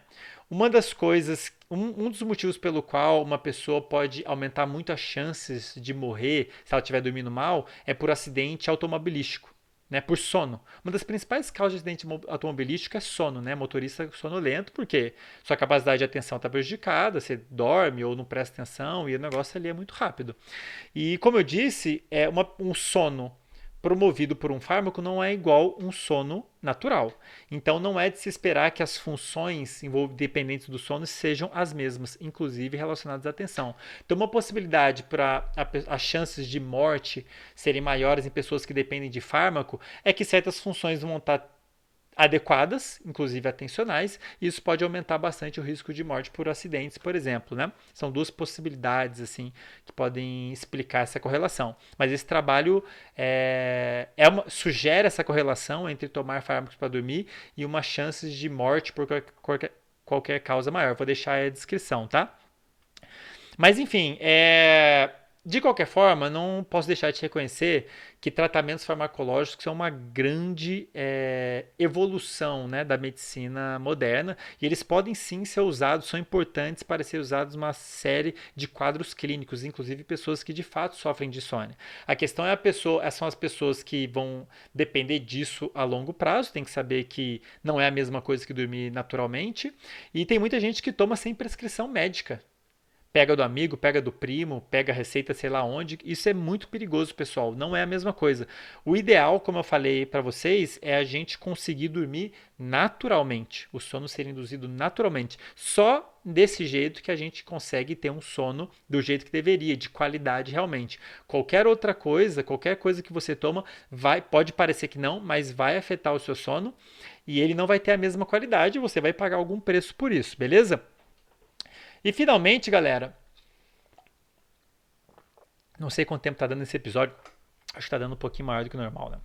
Uma das coisas, um dos motivos pelo qual uma pessoa pode aumentar muito as chances de morrer se ela estiver dormindo mal é por acidente automobilístico, né? Por sono. Uma das principais causas de acidente automobilístico é sono, né? Motorista sonolento, porque sua capacidade de atenção está prejudicada, você dorme ou não presta atenção e o negócio ali é muito rápido. E como eu disse, um sono promovido por um fármaco não é igual um sono natural. Então não é de se esperar que as funções dependentes do sono sejam as mesmas, inclusive relacionadas à atenção. Então uma possibilidade para as chances de morte serem maiores em pessoas que dependem de fármaco é que certas funções vão estar adequadas, inclusive atencionais, e isso pode aumentar bastante o risco de morte por acidentes, por exemplo, né? São duas possibilidades assim que podem explicar essa correlação. Mas esse trabalho sugere essa correlação entre tomar fármacos para dormir e uma chance de morte por qualquer causa maior. Vou deixar aí a descrição, tá? Mas enfim, de qualquer forma, não posso deixar de reconhecer que tratamentos farmacológicos são uma grande evolução, né, da medicina moderna e eles podem sim ser usados, são importantes para ser usados numa série de quadros clínicos, inclusive pessoas que de fato sofrem de insônia. A questão são as pessoas que vão depender disso a longo prazo, tem que saber que não é a mesma coisa que dormir naturalmente, e tem muita gente que toma sem prescrição médica. Pega do amigo, pega do primo, pega a receita sei lá onde. Isso é muito perigoso, pessoal. Não é a mesma coisa. O ideal, como eu falei para vocês, é a gente conseguir dormir naturalmente. O sono ser induzido naturalmente. Só desse jeito que a gente consegue ter um sono do jeito que deveria, de qualidade realmente. Qualquer outra coisa, qualquer coisa que você toma, pode parecer que não, mas vai afetar o seu sono e ele não vai ter a mesma qualidade. Você vai pagar algum preço por isso, beleza? E finalmente, galera, não sei quanto tempo tá dando esse episódio, acho que tá dando um pouquinho maior do que o normal, né?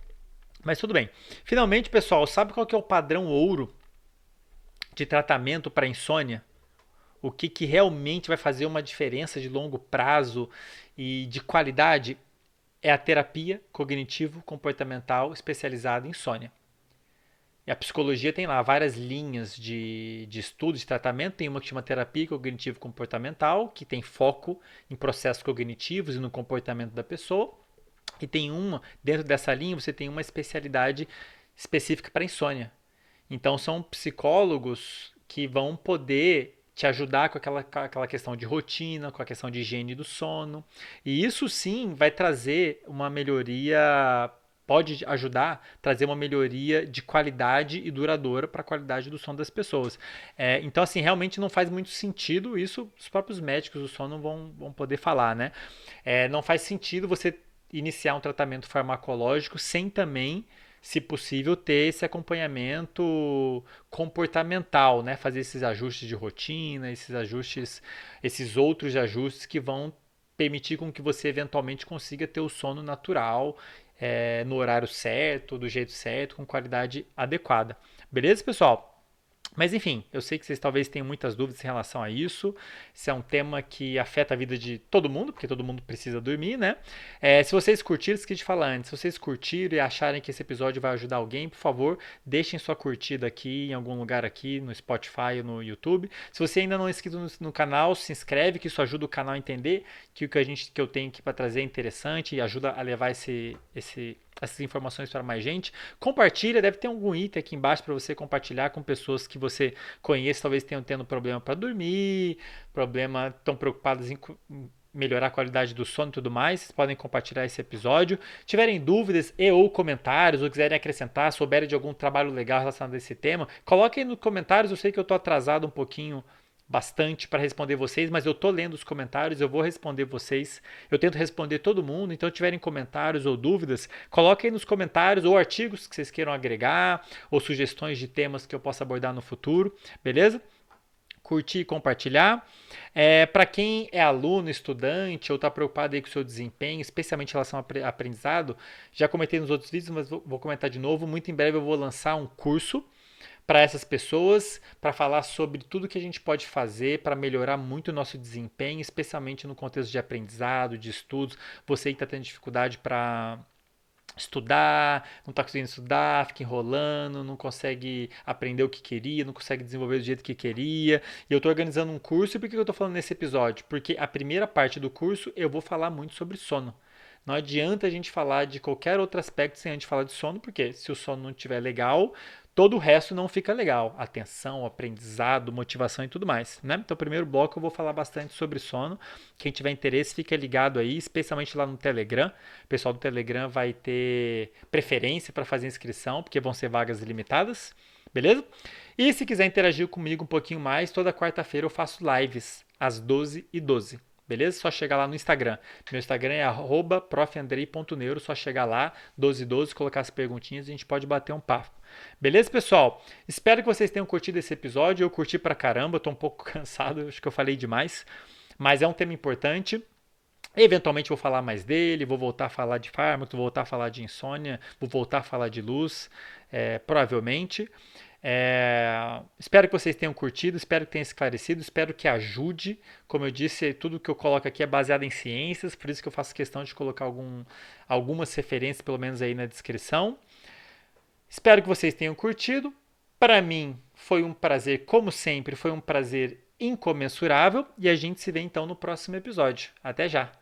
Mas tudo bem. Finalmente, pessoal, sabe qual que é o padrão ouro de tratamento para insônia? O que realmente vai fazer uma diferença de longo prazo e de qualidade? É a terapia cognitivo-comportamental especializada em insônia. E a psicologia tem lá várias linhas de estudo, de tratamento. Tem uma que chama terapia cognitivo-comportamental, que tem foco em processos cognitivos e no comportamento da pessoa. E tem uma, dentro dessa linha, você tem uma especialidade específica para insônia. Então, são psicólogos que vão poder te ajudar com aquela questão de rotina, com a questão de higiene do sono. E isso sim vai trazer uma melhoria, pode ajudar a trazer uma melhoria de qualidade e duradoura para a qualidade do sono das pessoas. Então, assim, realmente não faz muito sentido isso, os próprios médicos do sono vão poder falar, né? Não faz sentido você iniciar um tratamento farmacológico sem também, se possível, ter esse acompanhamento comportamental, né? Fazer esses ajustes de rotina, esses ajustes, esses outros ajustes que vão permitir com que você eventualmente consiga ter o sono natural, no horário certo, do jeito certo, com qualidade adequada. Beleza, pessoal? Mas enfim, eu sei que vocês talvez tenham muitas dúvidas em relação a isso. Isso é um tema que afeta a vida de todo mundo, porque todo mundo precisa dormir, né? Se vocês curtiram, esqueci de falar antes, se vocês curtiram e acharem que esse episódio vai ajudar alguém, por favor, deixem sua curtida aqui em algum lugar aqui, no Spotify ou no YouTube. Se você ainda não é inscrito no canal, se inscreve, que isso ajuda o canal a entender que o que eu tenho aqui para trazer é interessante e ajuda a levar essas informações para mais gente. Compartilha, deve ter algum item aqui embaixo para você compartilhar com pessoas que você conhece, talvez tenham tendo problema para dormir, estão preocupadas em melhorar a qualidade do sono e tudo mais. Vocês podem compartilhar esse episódio. Tiverem dúvidas e ou comentários, ou quiserem acrescentar, souberem de algum trabalho legal relacionado a esse tema, coloquem nos comentários. Eu sei que eu estou atrasado um pouquinho, bastante para responder vocês, mas eu tô lendo os comentários, eu vou responder vocês. Eu tento responder todo mundo, então se tiverem comentários ou dúvidas, coloquem aí nos comentários ou artigos que vocês queiram agregar ou sugestões de temas que eu possa abordar no futuro, beleza? Curtir e compartilhar. Para quem é aluno, estudante ou está preocupado aí com o seu desempenho, especialmente em relação ao aprendizado, já comentei nos outros vídeos, mas vou comentar de novo. Muito em breve eu vou lançar um curso para essas pessoas, para falar sobre tudo que a gente pode fazer para melhorar muito o nosso desempenho, especialmente no contexto de aprendizado, de estudos. Você que está tendo dificuldade para estudar, não está conseguindo estudar, fica enrolando, não consegue aprender o que queria, não consegue desenvolver do jeito que queria. E eu estou organizando um curso. E por que eu estou falando nesse episódio? Porque a primeira parte do curso eu vou falar muito sobre sono. Não adianta a gente falar de qualquer outro aspecto sem antes falar de sono, porque se o sono não estiver legal, todo o resto não fica legal. Atenção, aprendizado, motivação e tudo mais, né? Então, primeiro bloco eu vou falar bastante sobre sono. Quem tiver interesse, fica ligado aí, especialmente lá no Telegram. O pessoal do Telegram vai ter preferência para fazer inscrição, porque vão ser vagas limitadas, beleza? E se quiser interagir comigo um pouquinho mais, toda quarta-feira eu faço lives às 12h12. Beleza? Só chegar lá no Instagram. Meu Instagram é @profandrei.neuro. Só chegar lá, 12h12, colocar as perguntinhas e a gente pode bater um papo. Beleza, pessoal? Espero que vocês tenham curtido esse episódio. Eu curti pra caramba, eu tô um pouco cansado, acho que eu falei demais. Mas é um tema importante. Eventualmente vou falar mais dele, vou voltar a falar de fármaco, vou voltar a falar de insônia, vou voltar a falar de luz, provavelmente. Espero que vocês tenham curtido, espero que tenha esclarecido, espero que ajude. Como eu disse, tudo que eu coloco aqui é baseado em ciências, por isso que eu faço questão de colocar algumas referências, pelo menos aí na descrição. Espero que vocês tenham curtido. Para mim foi um prazer, como sempre, foi um prazer incomensurável e a gente se vê então no próximo episódio. Até já!